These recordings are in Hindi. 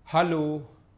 Hello,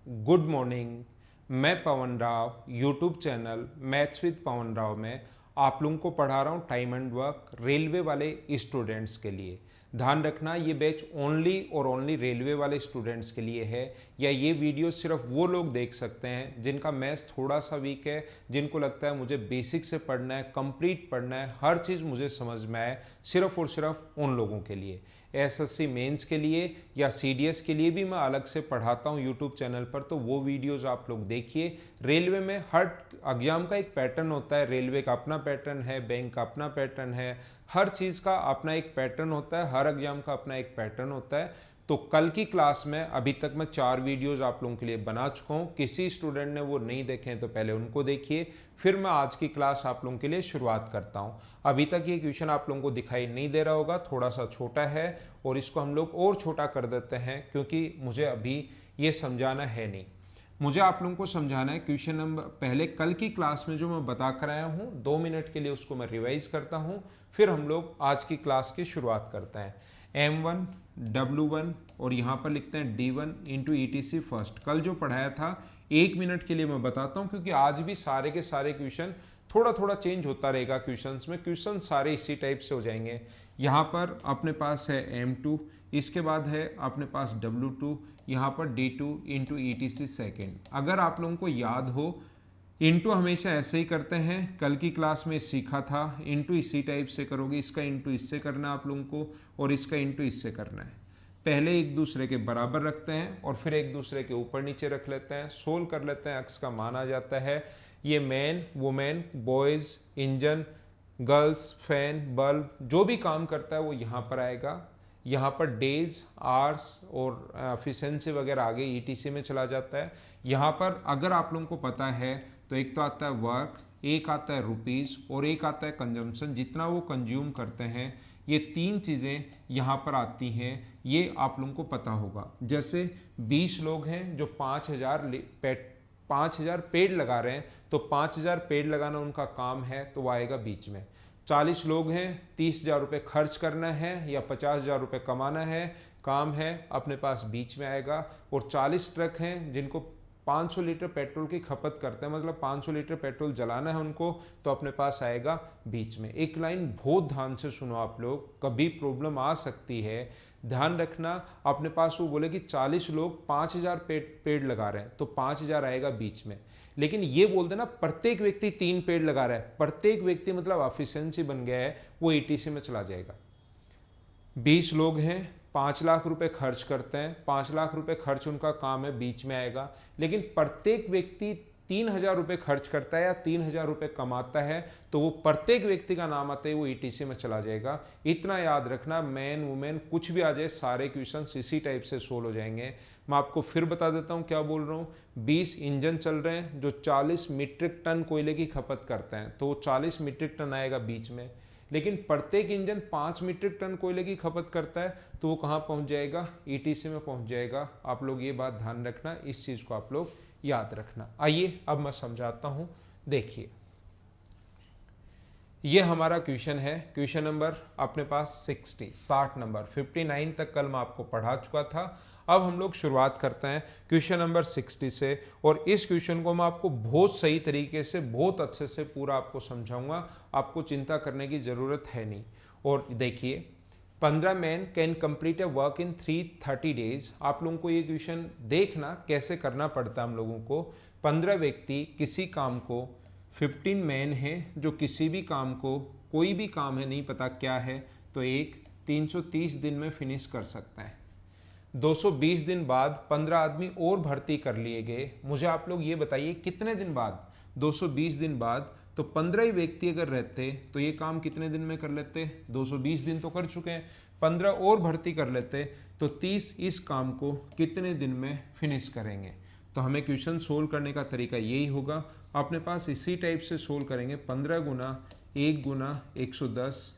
good morning. मैं Pawan Rao YouTube channel maths with Pawan Rao में आप लोगों को पढ़ा रहा हूँ टाइम एंड वर्क रेलवे वाले स्टूडेंट्स के लिए। ध्यान रखना, ये बैच ओनली और ओनली रेलवे वाले स्टूडेंट्स के लिए है, या ये वीडियो सिर्फ वो लोग देख सकते हैं जिनका मैथ्स थोड़ा सा वीक है, जिनको लगता है मुझे बेसिक से पढ़ना है, कंप्लीट पढ़ना है, हर चीज़ मुझे समझ में आए। सिर्फ और सिर्फ उन लोगों के लिए। एसएससी मेंस के लिए या सीडीएस के लिए भी मैं अलग से पढ़ाता हूँ यूट्यूब चैनल पर, तो वो वीडियोस आप लोग देखिए। रेलवे में हर एग्जाम का एक पैटर्न होता है, रेलवे का अपना पैटर्न है, बैंक का अपना पैटर्न है, हर चीज़ का अपना एक पैटर्न होता है, हर एग्जाम का अपना एक पैटर्न होता है। तो कल की क्लास में अभी तक मैं 4 वीडियोस आप लोगों के लिए बना चुका हूँ। किसी स्टूडेंट ने वो नहीं देखे हैं तो पहले उनको देखिए, फिर मैं आज की क्लास आप लोगों के लिए शुरुआत करता हूँ। अभी तक ये क्वेश्चन आप लोगों को दिखाई नहीं दे रहा होगा, थोड़ा सा छोटा है और इसको हम लोग और छोटा कर देते हैं क्योंकि मुझे अभी ये समझाना है नहीं। मुझे आप लोगों को समझाना है क्वेश्चन नंबर, पहले कल की क्लास में जो मैं बता कर आया हूँ 2 मिनट के लिए उसको मैं रिवाइज करता हूँ, फिर हम लोग आज की क्लास की शुरुआत करते हैं। M1 W1 और यहाँ पर लिखते हैं D1 इंटू ETC फर्स्ट। कल जो पढ़ाया था 1 मिनट के लिए मैं बताता हूँ क्योंकि आज भी सारे के सारे क्वेश्चन थोड़ा थोड़ा चेंज होता रहेगा। क्वेश्चंस में क्वेश्चन सारे इसी टाइप से हो जाएंगे। यहाँ पर अपने पास है M2, इसके बाद है अपने पास W2, यहाँ पर D2 इंटू ETC सेकेंड। अगर आप लोगों को याद हो, इंटू हमेशा ऐसे ही करते हैं, कल की क्लास में सीखा था। इंटू इसी टाइप से करोगे, इसका इंटू इससे करना है आप लोगों को और इसका इंटू इससे करना है। पहले एक दूसरे के बराबर रखते हैं और फिर एक दूसरे के ऊपर नीचे रख लेते हैं, सोल्व कर लेते हैं, अक्स का मान आ जाता है। ये man, women, boys, engine, girls, fan, bulb, जो भी काम करता है वो यहाँ पर आएगा। यहाँ पर डेज, आवर्स और एफिशिएंसी वगैरह आगे ईटीसी में चला जाता है। यहाँ पर अगर आप लोगों को पता है तो एक तो आता है वर्क, एक आता है रुपीज़ और एक आता है कंजम्पशन, जितना वो कंज्यूम करते हैं। ये 3 चीज़ें यहाँ पर आती हैं, ये आप लोगों को पता होगा। जैसे 20 लोग हैं जो 5,000 पेड़ लगा रहे हैं, तो 5,000 पेड़ लगाना उनका काम है, तो वो आएगा बीच में। 40 लोग हैं, 30,000 रुपये खर्च करना है या 50,000 रुपये कमाना है, काम है, अपने पास बीच में आएगा। और 40 ट्रक हैं जिनको 500 लीटर पेट्रोल की खपत करते हैं, मतलब 500 लीटर पेट्रोल जलाना है उनको, तो अपने पास आएगा बीच में। एक लाइन बहुत ध्यान से सुनो आप लोग, कभी प्रॉब्लम आ सकती है, ध्यान रखना। अपने पास वो बोले कि 40 लोग 5,000 पेड़ लगा रहे हैं, तो 5,000 आएगा बीच में। लेकिन ये बोल देना प्रत्येक व्यक्ति 3 पेड़ लगा रहा है, प्रत्येक व्यक्ति मतलब एफिशिएंसी बन गया है, वो ईटीसी में चला जाएगा। 20 लोग हैं, 5 लाख रुपए खर्च करते हैं, 5 लाख रुपए खर्च उनका काम है, बीच में आएगा। लेकिन प्रत्येक व्यक्ति 3,000 रुपये खर्च करता है या 3,000 रुपये कमाता है, तो वो प्रत्येक व्यक्ति का नाम आता है, वो ईटीसी में चला जाएगा। इतना याद रखना, मैन वुमेन कुछ भी आ जाए, सारे क्वेश्चन इसी टाइप से सोल्व हो जाएंगे। मैं आपको फिर बता देता हूँ क्या बोल रहा हूँ। 20 इंजन चल रहे हैं जो 40 मीट्रिक टन कोयले की खपत करते हैं, तो 40 मीट्रिक टन आएगा बीच में। लेकिन प्रत्येक इंजन 5 मीट्रिक टन कोयले की खपत करता है, तो वो कहाँ पहुँच जाएगा, ईटीसी में पहुँच जाएगा। आप लोग ये बात ध्यान रखना, इस चीज़ को आप लोग याद रखना। आइए अब मैं समझाता हूँ। देखिए, ये हमारा क्वेश्चन है, क्वेश्चन नंबर अपने पास 60 नंबर, 59 तक कल मैं आपको पढ़ा चुका था। अब हम लोग शुरुआत करते हैं क्वेश्चन नंबर 60 से, और इस क्वेश्चन को मैं आपको बहुत सही तरीके से, बहुत अच्छे से पूरा आपको समझाऊंगा, आपको चिंता करने की ज़रूरत है नहीं। और देखिए, 15 man can complete A work in 330 days. आप लोगों को ये क्वेश्चन देखना कैसे करना पड़ता है हम लोगों को। 15 व्यक्ति किसी काम को, 15 मैन हैं जो किसी भी काम को, कोई भी काम है, नहीं पता क्या है, तो एक 330 दिन में फिनिश कर सकता है। 220 दिन बाद 15 आदमी और भर्ती कर लिए गए। मुझे आप लोग ये बताइए कितने दिन बाद, 220 दिन बाद, तो 15 ही व्यक्ति अगर रहते तो ये काम कितने दिन में कर लेते, 220 दिन तो कर चुके हैं, 15 और भर्ती कर लेते तो 30 इस काम को कितने दिन में फिनिश करेंगे। तो हमें क्वेश्चन सोल्व करने का तरीका यही होगा, अपने पास इसी टाइप से सोल्व करेंगे। 15 गुना 1 गुना 110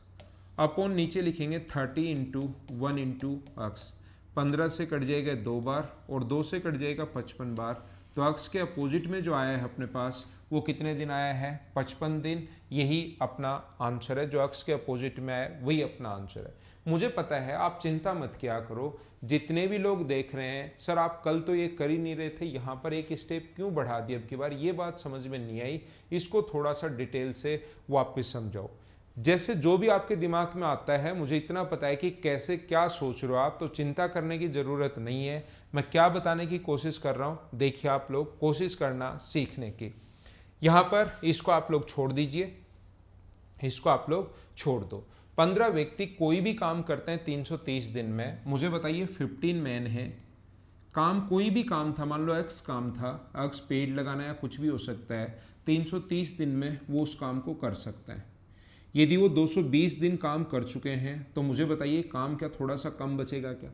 अपॉन नीचे लिखेंगे 30 इंटू 1 इंटू अक्स। 15 से कट जाएगा 2 बार और 2 से कट जाएगा 55 बार, तो अक्स के अपोजिट में जो आया है अपने पास वो कितने दिन आया है, 55 दिन। यही अपना आंसर है, जो अक्स के अपोजिट में आया वही अपना आंसर है। मुझे पता है, आप चिंता मत किया करो। जितने भी लोग देख रहे हैं, सर आप कल तो ये कर ही नहीं रहे थे, यहाँ पर एक स्टेप क्यों बढ़ा दिया अब की बार, ये बात समझ में नहीं आई, इसको थोड़ा सा डिटेल से वापस समझाओ। जैसे जो भी आपके दिमाग में आता है, मुझे इतना पता है कि कैसे क्या सोच रहे हो आप, तो चिंता करने की ज़रूरत नहीं है। मैं क्या बताने की कोशिश कर रहा हूँ, देखिए आप लोग कोशिश करना सीखने की। यहाँ पर इसको आप लोग छोड़ दीजिए, इसको आप लोग छोड़ दो। 15 व्यक्ति कोई भी काम करते हैं 330 दिन में। मुझे बताइए 15 मैन है, काम कोई भी काम था, मान लो एक्स काम था, एक्स पेड़ लगाना या कुछ भी हो सकता है, 330 दिन में वो उस काम को कर सकता है। यदि वो 220 दिन काम कर चुके हैं तो मुझे बताइए काम क्या थोड़ा सा कम बचेगा क्या?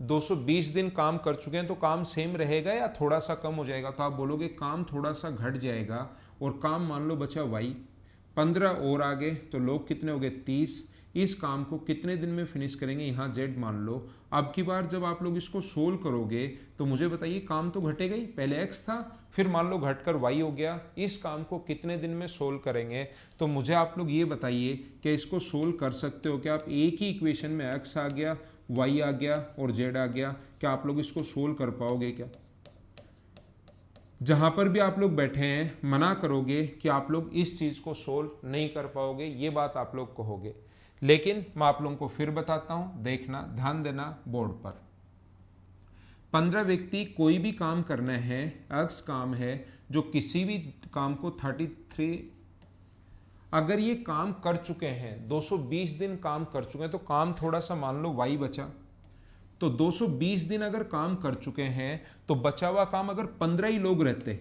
220 दिन काम कर चुके हैं तो काम सेम रहेगा या थोड़ा सा कम हो जाएगा? तो आप बोलोगे काम थोड़ा सा घट जाएगा, और काम मान लो बचा वाई, 15 और आगे तो लोग कितने हो गए 30। इस काम को कितने दिन में फिनिश करेंगे, यहाँ जेड मान लो। अब की बार जब आप लोग इसको सोल्व करोगे तो मुझे बताइए काम तो घटेगा ही, पहले एक्स था फिर मान लो घटकर वाई हो गया। इस काम को कितने दिन में सोल्व करेंगे? तो मुझे आप लोग ये बताइए कि इसको सोल्व कर सकते हो क्या आप? एक ही इक्वेशन में एक्स आ गया, वाई आ गया और जेड आ गया, क्या आप लोग इसको सोल्व कर पाओगे क्या? जहां पर भी आप लोग बैठे हैं मना करोगे कि आप लोग इस चीज को सोल्व नहीं कर पाओगे, ये बात आप लोग कहोगे। लेकिन मैं आप लोगों को फिर बताता हूं, देखना, ध्यान देना बोर्ड पर। 15 व्यक्ति कोई भी काम करना है, एक्स काम है जो किसी भी काम को 33, अगर ये काम कर चुके हैं 220 दिन काम कर चुके हैं तो काम थोड़ा सा मान लो वाई बचा, तो 220 दिन अगर काम कर चुके हैं तो बचा हुआ काम अगर 15 ही लोग रहते,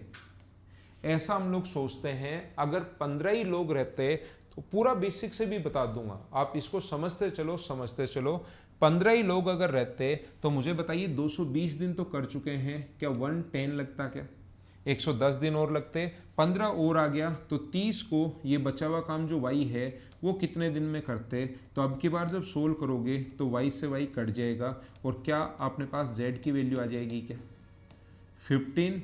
ऐसा हम लोग सोचते हैं, अगर 15 ही लोग रहते तो पूरा बेसिक से भी बता दूंगा, आप इसको समझते चलो समझते चलो। 15 ही लोग अगर रहते तो मुझे बताइए 220 दिन तो कर चुके हैं, क्या 110 लगता, क्या 110 दिन और लगते, 15 और आ गया तो 30 को ये बचा हुआ काम जो y है वो कितने दिन में करते? तो अब की बार जब सोल्व करोगे तो y से y कट जाएगा, और क्या अपने पास z की वैल्यू आ जाएगी क्या 15,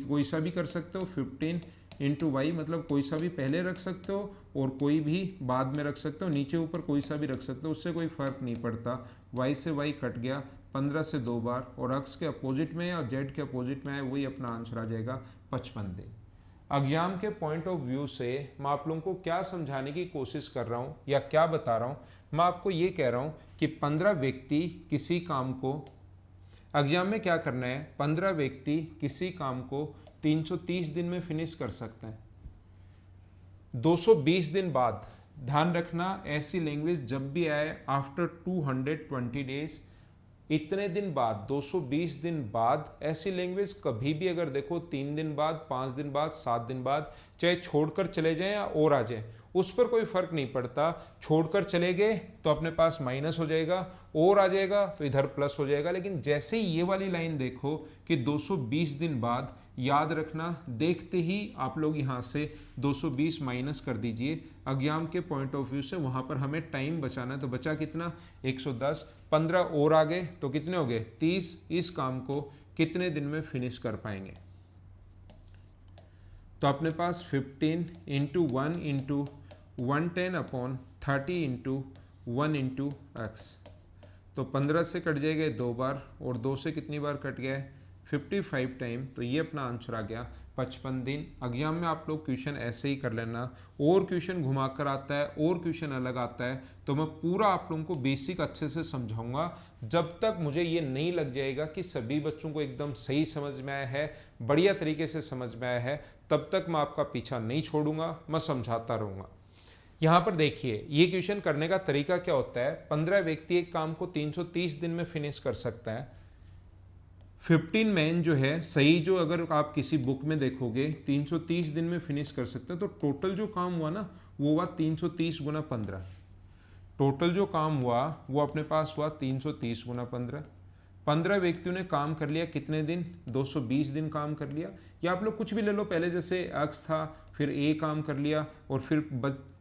कोई सा भी कर सकते हो, 15 इंटू वाई, मतलब कोई सा भी पहले रख सकते हो और कोई भी बाद में रख सकते हो, नीचे ऊपर कोई सा भी रख सकते हो, उससे कोई फर्क नहीं पड़ता। y से y कट गया 15 से 2 बार, और x के अपोजिट में और z के अपोजिट में है, वही अपना आंसर आ जाएगा 55 दिन। एग्जाम के पॉइंट ऑफ व्यू से मैं आप लोगों को क्या समझाने की कोशिश कर रहा हूँ या क्या बता रहा हूँ, मैं आपको ये कह रहा हूँ कि 15 व्यक्ति किसी काम को, एग्जाम में क्या करना है, 15 व्यक्ति किसी काम को 330 दिन में फिनिश कर सकते हैं। 220 दिन बाद, ध्यान रखना ऐसी लैंग्वेज जब भी आए आफ्टर 220 डेज, इतने दिन बाद, 220 दिन बाद, ऐसी लैंग्वेज कभी भी अगर देखो 3 दिन बाद, 5 दिन बाद, 7 दिन बाद, चाहे छोड़कर चले जाएं या और आ जाएं, उस पर कोई फर्क नहीं पड़ता। छोड़कर चले गए तो अपने पास माइनस हो जाएगा, और आ जाएगा तो इधर प्लस हो जाएगा। लेकिन जैसे ही ये वाली लाइन देखो कि 220 दिन बाद, याद रखना देखते ही आप लोग यहाँ से 220 माइनस कर दीजिए। एग्जाम के पॉइंट ऑफ व्यू से वहाँ पर हमें टाइम बचाना है, तो बचा कितना 110, 15 और आ गए तो कितने हो गए 30। इस काम को कितने दिन में फिनिश कर पाएंगे? तो अपने पास 15 into 1 into 110 upon 30 into 1 into x, तो 15 से कट जाएगा 2 बार, और 2 से कितनी बार कट गया है 55 टाइम, तो ये अपना आंसर आ गया 55 दिन। एग्जाम में आप लोग क्वेश्चन ऐसे ही कर लेना, और क्वेश्चन घुमाकर आता है और क्वेश्चन अलग आता है, तो मैं पूरा आप लोगों को बेसिक अच्छे से समझाऊंगा। जब तक मुझे ये नहीं लग जाएगा कि सभी बच्चों को एकदम सही समझ में आया है, बढ़िया तरीके से समझ में आया है, तब तक मैं आपका पीछा नहीं छोड़ूंगा, मैं समझाता रहूँगा। यहाँ पर देखिए ये क्वेश्चन करने का तरीका क्या होता है। 15 व्यक्ति एक काम को 330 दिन में फिनिश कर सकता है। 15 मैन जो है सही, जो अगर आप किसी बुक में देखोगे 330 दिन में फिनिश कर सकते हैं, तो टोटल जो काम हुआ ना वो हुआ 330 गुना 15। टोटल जो काम हुआ वो अपने पास हुआ 330 गुना 15। 15 व्यक्तियों ने काम कर लिया कितने दिन, 220 दिन काम कर लिया। या आप लोग कुछ भी ले लो, पहले जैसे एक्स था फिर ए काम कर लिया और फिर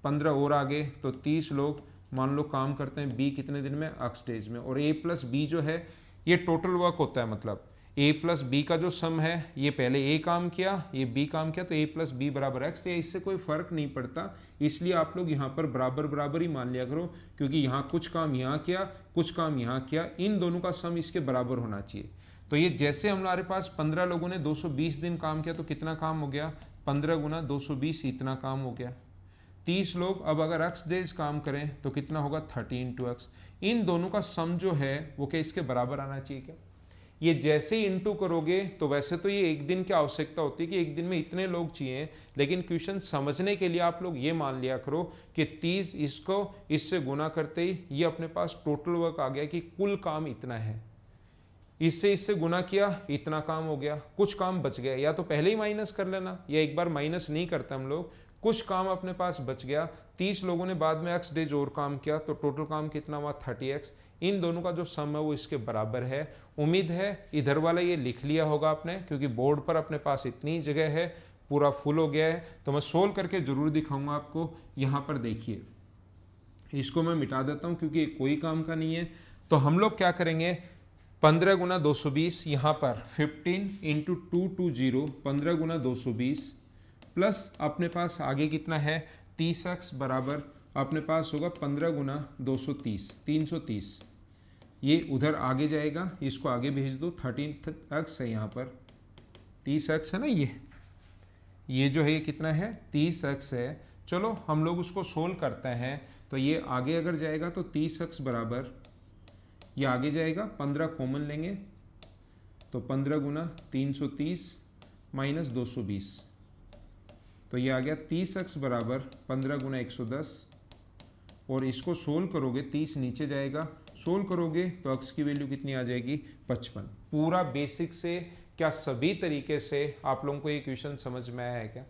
15 और आगे, तो 30 लोग मान लो काम करते हैं बी कितने दिन में, एक्स डेज में, और ए प्लस बी जो है ये टोटल वर्क होता है। मतलब ए प्लस बी का जो सम है, ये पहले ए काम किया, ये बी काम किया, तो ए प्लस बी बराबर एक्स, या इससे कोई फर्क नहीं पड़ता। इसलिए आप लोग यहाँ पर बराबर बराबर ही मान लिया करो, क्योंकि यहाँ कुछ काम यहाँ किया, कुछ काम यहाँ किया, इन दोनों का सम इसके बराबर होना चाहिए। तो ये जैसे हमारे पास 15 लोगों ने 220 दिन काम किया, तो कितना काम हो गया, 15 गुना 220, इतना काम हो गया। 30 लोग अब अगर x डेज काम करें तो कितना होगा, 30 इंटू एक्स। इन दोनों का सम जो है वो क्या इसके बराबर आना चाहिए क्या। ये जैसे ही इंटू करोगे तो वैसे तो ये एक दिन की आवश्यकता होती है कि एक दिन में इतने लोग चाहिए, लेकिन क्वेश्चन समझने के लिए आप लोग ये मान लिया करो कि 30 इसको इससे गुना करते ही ये अपने पास टोटल वर्क आ गया कि कुल काम इतना है। इससे गुना किया, इतना काम हो गया, कुछ काम बच गया, या तो पहले ही माइनस कर लेना, या एक बार माइनस नहीं करते हम लोग, कुछ काम अपने पास बच गया। 30 लोगों ने बाद में x डेज और काम किया, तो टोटल काम कितना हुआ, 30x। इन दोनों का जो सम है वो इसके बराबर है। उम्मीद है इधर वाला ये लिख लिया होगा आपने, क्योंकि बोर्ड पर अपने पास इतनी जगह है, पूरा फुल हो गया है। तो मैं सोल्व करके जरूर दिखाऊंगा आपको। यहाँ पर देखिए, इसको मैं मिटा देता हूँ क्योंकि कोई काम का नहीं है। तो हम लोग क्या करेंगे, 15 गुना 220, यहाँ पर 15 इंटू 220, 15 गुना 220 प्लस अपने पास आगे कितना है 30x बराबर अपने पास होगा 15 गुना 230, 330। ये उधर आगे जाएगा, इसको आगे भेज दो, 13x है, यहाँ पर 30x है ना, ये जो है ये कितना है 30x है। चलो हम लोग उसको सोल्व करते हैं। तो ये आगे अगर जाएगा तो 30x बराबर, ये आगे जाएगा, 15 कॉमन लेंगे तो 15 गुना 330 माइनस 220, तो ये आ गया 30x बराबर 15 गुना 110। और इसको सोल्व करोगे, 30 नीचे जाएगा, सोल्व करोगे तो x की वैल्यू कितनी आ जाएगी, 55। पूरा बेसिक से क्या सभी तरीके से आप लोगों को ये क्वेश्चन समझ में आया है क्या।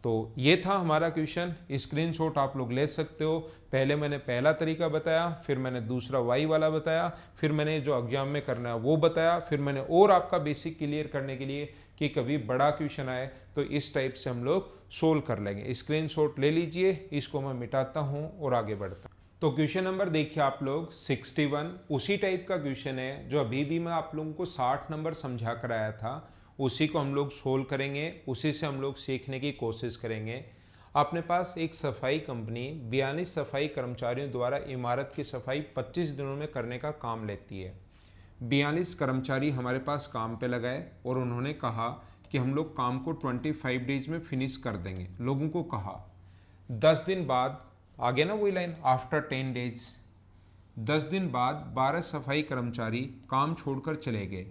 तो ये था हमारा क्वेश्चन, स्क्रीनशॉट आप लोग ले सकते हो। पहले मैंने पहला तरीका बताया, फिर मैंने दूसरा वाई वाला बताया, फिर मैंने जो एग्जाम में करना है वो बताया, फिर मैंने और आपका बेसिक क्लियर करने के लिए कि कभी बड़ा क्वेश्चन आए तो इस टाइप से हम लोग सोल्व कर लेंगे। स्क्रीनशॉट ले लीजिए, इसको मैं मिटाता हूँ और आगे बढ़ता हूँ। तो क्वेश्चन नंबर देखिए आप लोग 61, उसी टाइप का क्वेश्चन है जो अभी भी मैं आप लोगों को 60 नंबर समझा कर आया था, उसी को हम लोग सोल्व करेंगे, उसी से हम लोग सीखने की कोशिश करेंगे। अपने पास एक सफाई कंपनी 42 सफाई कर्मचारियों द्वारा इमारत की सफाई 25 दिनों में करने का काम लेती है। 42 कर्मचारी हमारे पास काम पे लगाए और उन्होंने कहा कि हम लोग काम को 25 डेज में फिनिश कर देंगे। लोगों को कहा 10 दिन बाद, आगे ना वही लाइन, आफ्टर 10 डेज, 10 दिन बाद 12 सफाई कर्मचारी काम छोड़कर चले गए।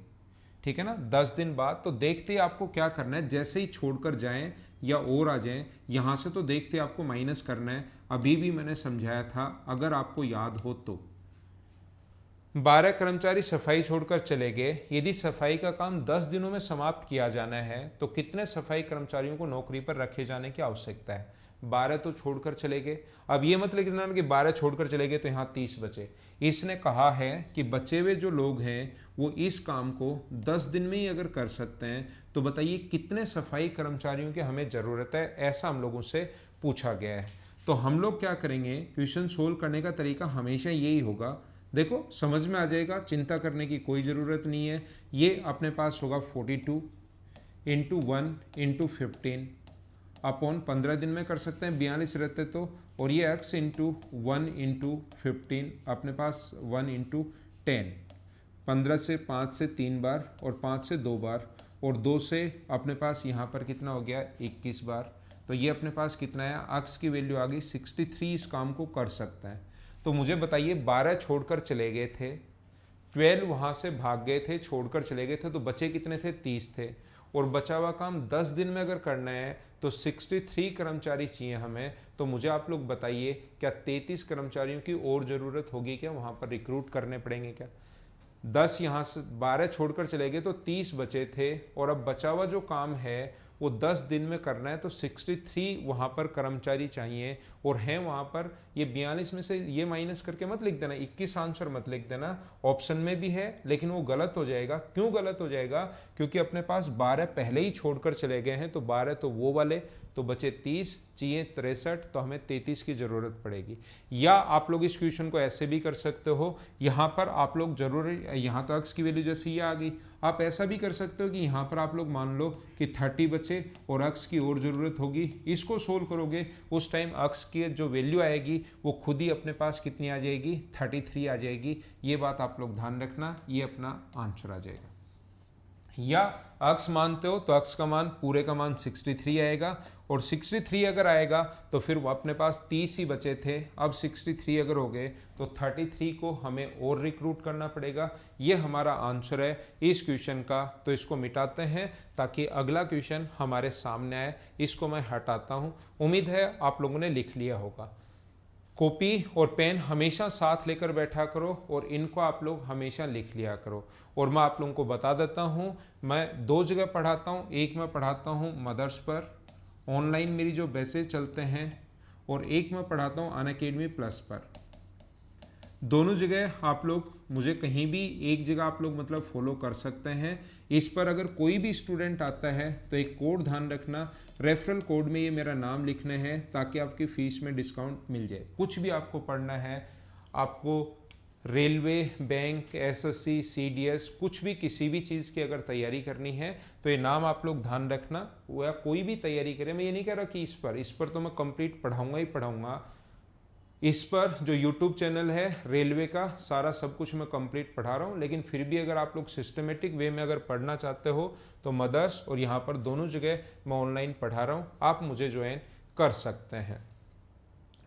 ठीक है ना, 10 दिन बाद। तो देखते ही आपको क्या करना है, जैसे ही छोड़कर जाएं या और आ जाएं, यहाँ से तो देखते आपको माइनस करना है। अभी भी मैंने समझाया था, अगर आपको याद हो तो 12 कर्मचारी सफाई छोड़कर चले गए। यदि सफाई का काम 10 दिनों में समाप्त किया जाना है तो कितने सफाई कर्मचारियों को नौकरी पर रखे जाने की आवश्यकता है। 12 तो छोड़कर चले गए। अब ये मत लिखना कि 12 छोड़कर चले गए तो यहाँ 30 बचे। इसने कहा है कि बचे हुए जो लोग हैं वो इस काम को 10 दिन में ही अगर कर सकते हैं, तो बताइए कितने सफाई कर्मचारियों की हमें ज़रूरत है, ऐसा हम लोगों से पूछा गया है। तो हम लोग क्या करेंगे, क्वेश्चन सोल्व करने का तरीका हमेशा यही होगा। देखो समझ में आ जाएगा, चिंता करने की कोई ज़रूरत नहीं है। ये अपने पास होगा 42 इंटू 1 इंटू 15 अपॉन 15 दिन में कर सकते हैं, 42 रहते तो, और ये x इंटू 1 इंटू 15 अपने पास 1 इंटू 10, 15 से 5 से 3 बार और 5 से 2 बार और 2 से अपने पास यहाँ पर कितना हो गया 21 बार। तो ये अपने पास कितना है, x की वैल्यू आ गई 63। इस काम को कर सकते हैं। तो मुझे बताइए 12 छोड़कर चले गए थे, 12 वहाँ से भाग गए थे, छोड़कर चले गए थे, तो बचे कितने थे, 30 थे। और बचा हुआ काम 10 दिन में अगर करना है तो 63 कर्मचारी चाहिए हमें। तो मुझे आप लोग बताइए क्या 33 कर्मचारियों की और ज़रूरत होगी क्या, वहाँ पर रिक्रूट करने पड़ेंगे क्या। 10 यहाँ से 12 छोड़कर चले गए तो 30 बचे थे, और अब बचा हुआ जो काम है वो 10 दिन में करना है, तो 63 वहाँ पर कर्मचारी चाहिए और हैं वहाँ पर। ये 42 में से ये माइनस करके मत लिख देना, 21 आंसर मत लिख देना, ऑप्शन में भी है लेकिन वो गलत हो जाएगा। क्यों गलत हो जाएगा, क्योंकि अपने पास 12 पहले ही छोड़कर चले गए हैं, तो 12 तो वो वाले, तो बचे 30, चाहिए 63, तो हमें 33 की ज़रूरत पड़ेगी। या आप लोग इस क्वेश्चन को ऐसे भी कर सकते हो, यहाँ पर आप लोग जरूर, यहाँ तो x की वैल्यू जैसे ये आ गई, आप ऐसा भी कर सकते हो कि यहाँ पर आप लोग मान लो कि 30 बचे और अक्स की और ज़रूरत होगी, इसको सोल्व करोगे उस टाइम अक्स की जो वैल्यू आएगी वो खुद ही अपने पास कितनी आ जाएगी, 33 आ जाएगी। ये बात आप लोग ध्यान रखना, ये अपना आंसर आ जाएगा। या अक्स मानते हो तो अक्स का मान पूरे का मान 63 आएगा, और 63 अगर आएगा तो फिर वो अपने पास 30 ही बचे थे। अब 63 अगर हो गए तो 33 को हमें और रिक्रूट करना पड़ेगा। ये हमारा आंसर है इस क्वेश्चन का। तो इसको मिटाते हैं ताकि अगला क्वेश्चन हमारे सामने आए। इसको मैं हटाता हूँ। उम्मीद है आप लोगों ने लिख लिया होगा। कॉपी और पेन हमेशा साथ लेकर बैठा करो और इनको आप लोग हमेशा लिख लिया करो। और मैं आप लोगों को बता देता हूँ, मैं 2 जगह पढ़ाता हूँ। एक मैं पढ़ाता हूँ मदर्स पर, ऑनलाइन मेरी जो बैचेज चलते हैं, और एक मैं पढ़ाता हूँ अनअकैडमी प्लस पर। दोनों जगह आप लोग मुझे कहीं भी एक जगह आप लोग मतलब फॉलो कर सकते हैं। इस पर अगर कोई भी स्टूडेंट आता है तो एक कोड ध्यान रखना, रेफरल कोड में ये मेरा नाम लिखना है ताकि आपकी फ़ीस में डिस्काउंट मिल जाए। कुछ भी आपको पढ़ना है, आपको रेलवे, बैंक, एसएससी, सीडीएस, कुछ भी किसी भी चीज़ की अगर तैयारी करनी है तो ये नाम आप लोग ध्यान रखना। या कोई भी तैयारी करें, मैं ये नहीं कह रहा कि इस पर तो मैं कंप्लीट पढ़ाऊँगा ही पढ़ाऊँगा। इस पर जो YouTube चैनल है रेलवे का, सारा सब कुछ मैं कंप्लीट पढ़ा रहा हूँ। लेकिन फिर भी अगर आप लोग सिस्टमेटिक वे में अगर पढ़ना चाहते हो तो मदर्स और यहाँ पर दोनों जगह मैं ऑनलाइन पढ़ा रहा हूँ, आप मुझे ज्वाइन कर सकते हैं।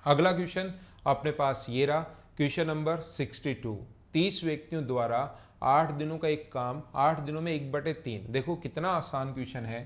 अगला क्वेश्चन अपने पास ये रहा, क्वेश्चन नंबर 62। 30 व्यक्तियों द्वारा 8 दिनों का एक काम 8 दिनों में 1/3। देखो कितना आसान क्वेश्चन है।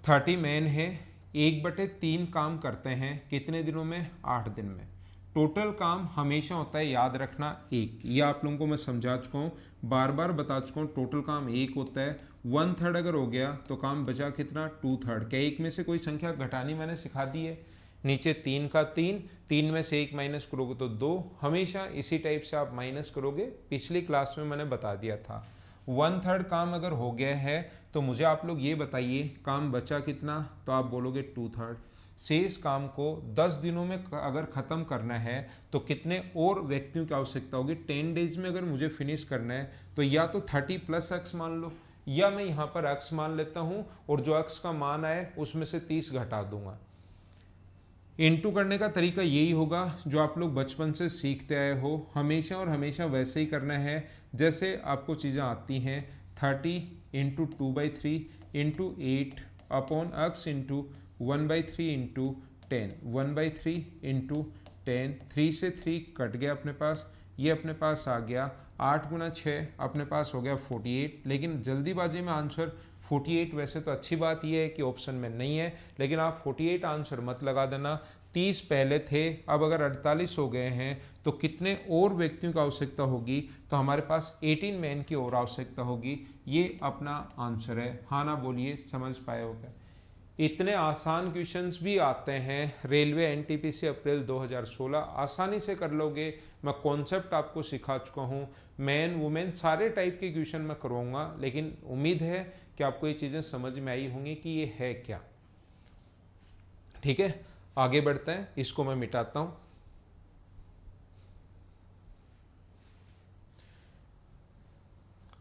30 मैन है, 1/3 काम करते हैं कितने दिनों में, 8 दिन में। टोटल काम हमेशा होता है, याद रखना, 1। ये आप लोगों को मैं समझा चुका हूँ, बार बार बता चुका हूँ। टोटल काम 1 होता है। 1/3 अगर हो गया तो काम बचा कितना, 2/3। क्या एक में से कोई संख्या घटानी मैंने सिखा दी है। नीचे 3 का 3 में से 1 माइनस करोगे तो 2। हमेशा इसी टाइप से आप माइनस करोगे, पिछली क्लास में मैंने बता दिया था। 1/3 काम अगर हो गया है तो मुझे आप लोग ये बताइए काम बचा कितना, तो आप बोलोगे 2/3। शेष काम को 10 दिनों में अगर ख़त्म करना है तो कितने और व्यक्तियों की आवश्यकता होगी। 10 डेज में अगर मुझे फिनिश करना है तो या तो 30 + x मान लो, या मैं यहाँ पर x मान लेता हूँ और जो x का मान आए उसमें से 30 घटा दूंगा। इनटू करने का तरीका यही होगा जो आप लोग बचपन से सीखते आए हो, हमेशा और हमेशा वैसे ही करना है जैसे आपको चीज़ें आती हैं। 30 × 2/3 × 8 अपॉन x × 1/3 × 10। 1/3 × 10, 3 से 3 कट गया अपने पास, ये अपने पास आ गया 8 × 6 अपने पास हो गया 48। लेकिन जल्दीबाजी में आंसर 48, वैसे तो अच्छी बात यह है कि ऑप्शन में नहीं है, लेकिन आप 48 आंसर मत लगा देना। 30 पहले थे, अब अगर 48 हो गए हैं तो कितने और व्यक्तियों की आवश्यकता होगी, तो हमारे पास 18 मैन की और आवश्यकता होगी। ये अपना आंसर है। हाँ ना बोलिए, समझ पाए हो क्या। इतने आसान क्वेश्चंस भी आते हैं रेलवे एनटीपीसी अप्रैल 2016, आसानी से कर लोगे। मैं कॉन्सेप्ट आपको सिखा चुका हूँ, मैन वुमेन सारे टाइप के क्वेश्चन मैं करवाऊंगा। लेकिन उम्मीद है कि आपको ये चीज़ें समझ में आई होंगी कि ये है क्या। ठीक है, आगे बढ़ते हैं। इसको मैं मिटाता हूँ।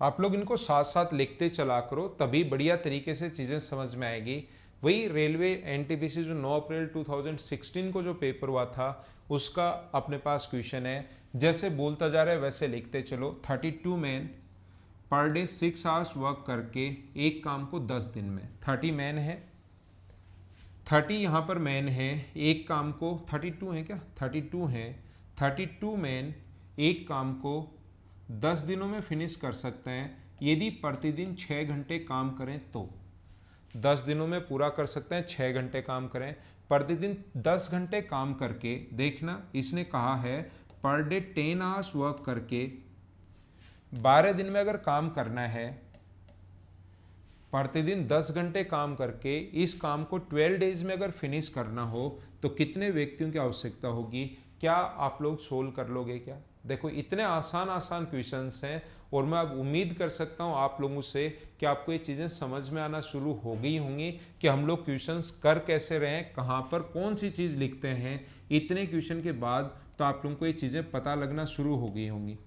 आप लोग इनको साथ साथ लिखते चला करो, तभी बढ़िया तरीके से चीज़ें समझ में आएगी। वही रेलवे एनटीपीसी जो 9 अप्रैल 2016 को जो पेपर हुआ था उसका अपने पास क्वेश्चन है। जैसे बोलता जा रहा है वैसे लिखते चलो। 32 man per day 6 hours work करके एक काम को 10 दिन में। 30 मैन है, 30 यहाँ पर मैन है, एक काम को 32 है क्या, 32 है। 32 मैन एक काम को 10 दिनों में फिनिश कर सकते हैं यदि प्रतिदिन 6 घंटे काम करें तो। 10 दिनों में पूरा कर सकते हैं, 6 घंटे काम करें। प्रतिदिन 10 घंटे काम करके, देखना इसने कहा है पर डे 10 आवर्स वर्क करके 12 दिन में अगर काम करना है, प्रतिदिन 10 घंटे काम करके इस काम को 12 डेज में अगर फिनिश करना हो तो कितने व्यक्तियों की आवश्यकता होगी। क्या आप लोग सोल्व कर लोगे क्या। देखो इतने आसान आसान क्वेश्चंस हैं और मैं अब उम्मीद कर सकता हूं आप लोगों से कि आपको ये चीज़ें समझ में आना शुरू हो गई होंगी कि हम लोग क्वेश्चंस कर कैसे रहे हैं, कहाँ पर कौन सी चीज़ लिखते हैं। इतने क्वेश्चन के बाद तो आप लोगों को ये चीज़ें पता लगना शुरू हो गई होंगी।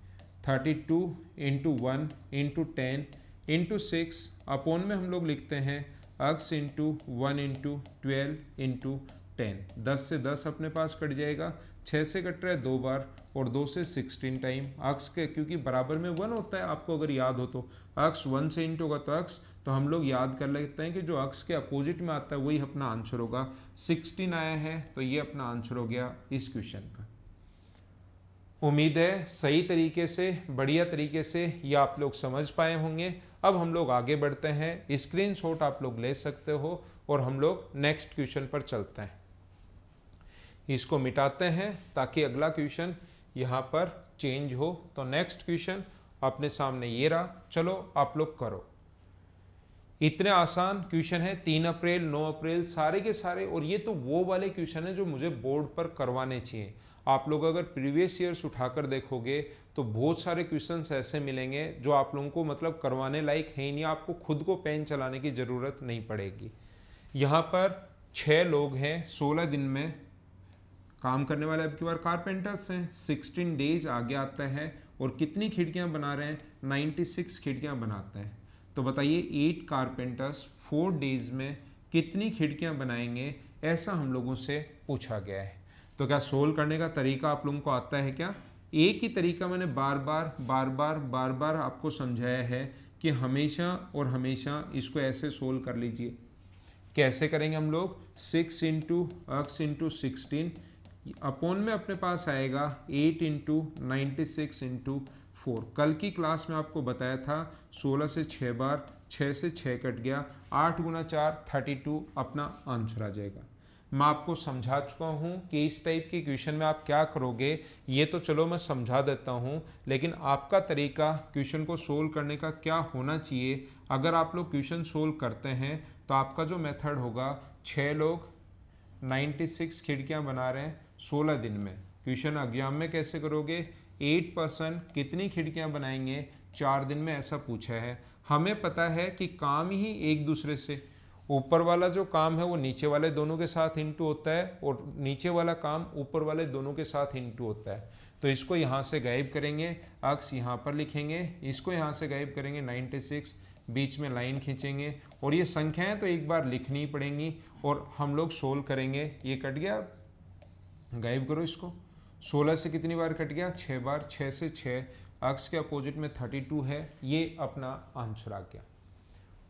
32 इंटू 1 इंटू 10 इंटू 6 अपॉन में हम लोग लिखते हैं x इंटू 1 इंटू 12 इंटू 10। 10 से 10 अपने पास कट जाएगा, 6 से कट रहा है 2 बार और 2 से 16 टाइम x के, क्योंकि बराबर में 1 होता है, आपको अगर याद हो तो x 1 से इंटू होगा तो x, तो हम लोग याद कर लेते हैं कि जो x के अपोजिट में आता है वही अपना आंसर होगा। 16 आया है तो ये अपना आंसर हो गया इस क्वेश्चन का। उम्मीद है सही तरीके से, बढ़िया तरीके से ये आप लोग समझ पाए होंगे। अब हम लोग आगे बढ़ते हैं, स्क्रीनशॉट आप लोग ले सकते हो और हम लोग नेक्स्ट क्वेश्चन पर चलते हैं। इसको मिटाते हैं ताकि अगला क्वेश्चन यहाँ पर चेंज हो। तो नेक्स्ट क्वेश्चन अपने सामने ये रहा, चलो आप लोग करो। इतने आसान क्वेश्चन है, 3 अप्रैल 9 अप्रैल सारे के सारे, और ये तो वो वाले क्वेश्चन है जो मुझे बोर्ड पर करवाने चाहिए। आप लोग अगर प्रीवियस ईयर्स उठाकर देखोगे तो बहुत सारे क्वेश्चंस ऐसे मिलेंगे जो आप लोगों को मतलब करवाने लायक है ही नहीं, आपको खुद को पेन चलाने की ज़रूरत नहीं पड़ेगी। यहाँ पर 6 लोग हैं, 16 दिन में काम करने वाले अब की बार कारपेंटर्स हैं। 16 डेज आगे आता है और कितनी खिड़कियाँ बना रहे हैं, 96 खिड़कियाँ बनाते हैं। तो बताइए 8 कारपेंटर्स 4 डेज में कितनी खिड़कियाँ बनाएंगे, ऐसा हम लोगों से पूछा गया है। तो क्या सोल्व करने का तरीका आप लोगों को आता है क्या? एक ही तरीका मैंने बार बार आपको समझाया है कि हमेशा और हमेशा इसको ऐसे सोल्व कर लीजिए। कैसे करेंगे हम लोग? 6 इंटू x इंटू 16 अपॉन में अपने पास आएगा 8 इंटू 96 इंटू 4। कल की क्लास में आपको बताया था 16 से 6 बार, 6 से 6 कट गया, 8 गुना 4 32 अपना आंसर आ जाएगा। मैं आपको समझा चुका हूँ कि इस टाइप के क्वेश्चन में आप क्या करोगे, ये तो चलो मैं समझा देता हूँ, लेकिन आपका तरीका क्वेश्चन को सोल्व करने का क्या होना चाहिए। अगर आप लोग क्वेश्चन सोल्व करते हैं तो आपका जो मेथड होगा, 6 लोग 96 खिड़कियाँ बना रहे हैं 16 दिन में। क्वेश्चन एग्जाम में कैसे करोगे? 8 पर्सन कितनी खिड़कियाँ बनाएंगे 4 दिन में, ऐसा पूछा है। हमें पता है कि काम ही एक दूसरे से, ऊपर वाला जो काम है वो नीचे वाले दोनों के साथ इंटू होता है और नीचे वाला काम ऊपर वाले दोनों के साथ इंटू होता है। तो इसको यहाँ से गायब करेंगे, अक्स यहाँ पर लिखेंगे, इसको यहाँ से गायब करेंगे 96, बीच में लाइन खींचेंगे और ये संख्याएं तो एक बार लिखनी पड़ेंगी और हम लोग सोल्व करेंगे। ये कट गया, गायब करो इसको। 16 से कितनी बार कट गया? 6 बार, 6 से 6, अक्स के अपोजिट में 32 है, ये अपना आंसर आ गया।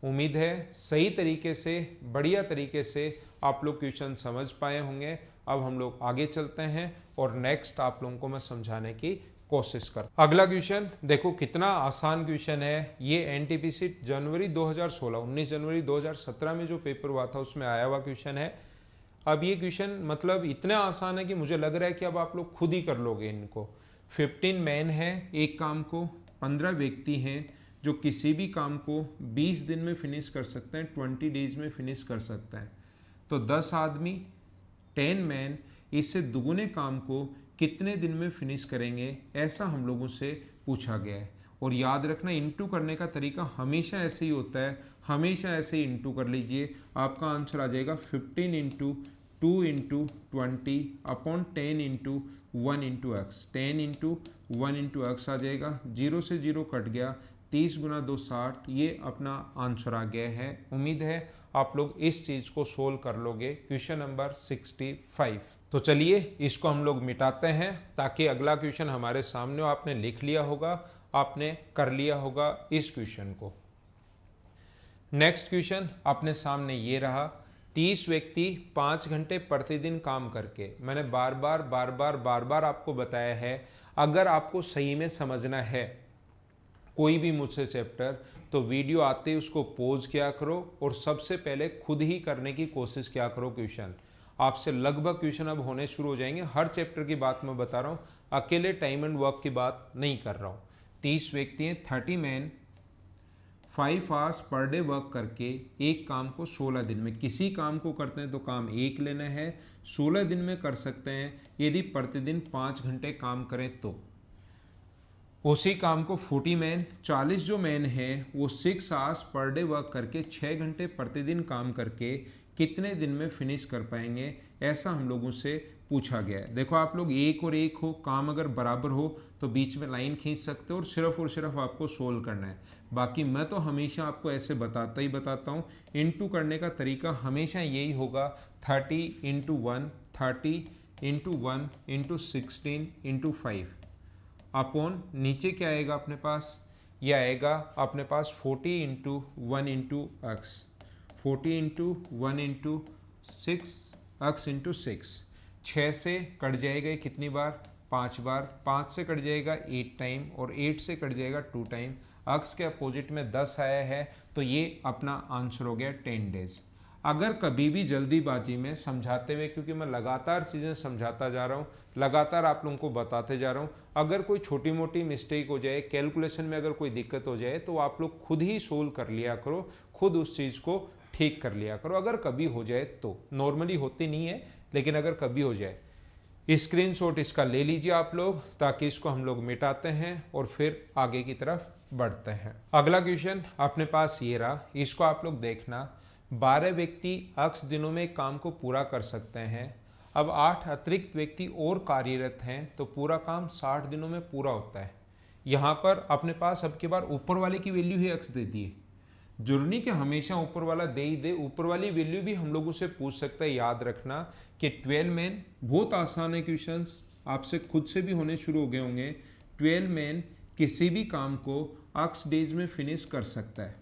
उम्मीद है सही तरीके से, बढ़िया तरीके से आप लोग क्वेश्चन समझ पाए होंगे। अब हम लोग आगे चलते हैं और नेक्स्ट आप लोगों को मैं समझाने की कोशिश कर। अगला क्वेश्चन देखो कितना आसान क्वेश्चन है। ये एनटीपीसी जनवरी 2016, 19 जनवरी 2017 में जो पेपर हुआ था उसमें आया हुआ क्वेश्चन है। अब ये क्वेश्चन मतलब इतना आसान है कि मुझे लग रहा है कि अब आप लोग खुद ही कर लोगे इनको। 15 मैन है एक काम को, 15 व्यक्ति हैं जो किसी भी काम को 20 दिन में फिनिश कर सकते हैं, 20 डेज में फिनिश कर सकता है। तो 10 आदमी 10 मैन इससे दुगुने काम को कितने दिन में फिनिश करेंगे, ऐसा हम लोगों से पूछा गया है। और याद रखना इंटू करने का तरीका हमेशा ऐसे ही होता है, हमेशा ऐसे ही इंटू कर लीजिए। आपका आंसर आ जाएगा 15 into 2 into 20 upon 10 into 1 into x. 10 into 1 into x आ जाएगा, 0 से 0 कट गया, 30 गुना 2 60, ये अपना आंसर आ गया है। उम्मीद है आप लोग इस चीज़ को सोल्व कर लोगे। Question number 65। तो चलिए इसको हम लोग मिटाते हैं ताकि अगला क्वेश्चन हमारे सामने हो। आपने लिख लिया होगा, आपने कर लिया होगा इस क्वेश्चन को। नेक्स्ट क्वेश्चन अपने सामने ये रहा। 30 व्यक्ति 5 घंटे प्रतिदिन काम करके, मैंने बार बार आपको बताया है, अगर आपको सही में समझना है कोई भी मुझसे चैप्टर तो वीडियो आते ही उसको पॉज किया करो और सबसे पहले खुद ही करने की कोशिश किया करो क्वेश्चन। आपसे लगभग क्वेश्चन अब होने शुरू हो जाएंगे। हर चैप्टर की बात मैं बता रहा हूँ, अकेले टाइम एंड वर्क की बात नहीं कर रहा हूँ। 30 व्यक्ति हैं, 30 man 5 hours per day work करके एक काम को 16 दिन में, किसी काम को करते हैं तो काम एक लेना है, 16 दिन में कर सकते हैं यदि प्रतिदिन 5 घंटे काम करें तो। उसी काम को 40 मैन, 40 जो मैन है वो 6 आवर्स पर डे वर्क करके 6 घंटे प्रतिदिन काम करके कितने दिन में फिनिश कर पाएंगे, ऐसा हम लोगों से पूछा गया है। देखो आप लोग एक और एक हो, काम अगर बराबर हो तो बीच में लाइन खींच सकते हो और सिर्फ आपको सोल्व करना है। बाकी मैं तो हमेशा आपको ऐसे बताता हूँ। इनटू करने का तरीका हमेशा यही होगा, 30 into 1, 30 into 1 into 16 into 5 upon नीचे क्या आएगा अपने पास, ये आएगा अपने पास 40 into 1 into x, 40 into 1 into 6 x into 6। 6 से कट जाएगा ये कितनी बार, 5 बार, 5 से कट जाएगा 8 टाइम और 8 से कट जाएगा 2 टाइम। अक्स के अपोजिट में 10 आया है तो ये अपना आंसर हो गया 10 डेज। अगर कभी भी जल्दीबाजी में समझाते हुए, क्योंकि मैं लगातार चीज़ें समझाता जा रहा हूँ, लगातार आप लोगों को बताते जा रहा हूँ, अगर कोई छोटी मोटी मिस्टेक हो जाए, कैलकुलेशन में अगर कोई दिक्कत हो जाए तो आप लोग खुद ही सोल्व कर लिया करो, खुद उस चीज़ को ठीक कर लिया करो। अगर कभी हो जाए तो, नॉर्मली होती नहीं है लेकिन अगर कभी हो जाए, स्क्रीनशॉट इसका ले लीजिए आप लोग, ताकि इसको हम लोग मिटाते हैं और फिर आगे की तरफ बढ़ते हैं। अगला क्वेश्चन अपने पास ये रहा, इसको आप लोग देखना। 12 व्यक्ति अक्स दिनों में काम को पूरा कर सकते हैं। अब 8 अतिरिक्त व्यक्ति और कार्यरत हैं तो पूरा काम 60 दिनों में पूरा होता है। यहाँ पर अपने पास अब की बार ऊपर वाले की वैल्यू ही अक्स दे दी है। जरूरी कि हमेशा ऊपर वाला दे ही दे, ऊपर वाली वैल्यू भी हम लोगों से पूछ सकता है। याद रखना कि 12 मैन, बहुत आसान है क्वेश्चंस, आपसे खुद से भी होने शुरू हो गए होंगे। 12 मैन किसी भी काम को अक्स डेज में फिनिश कर सकता है।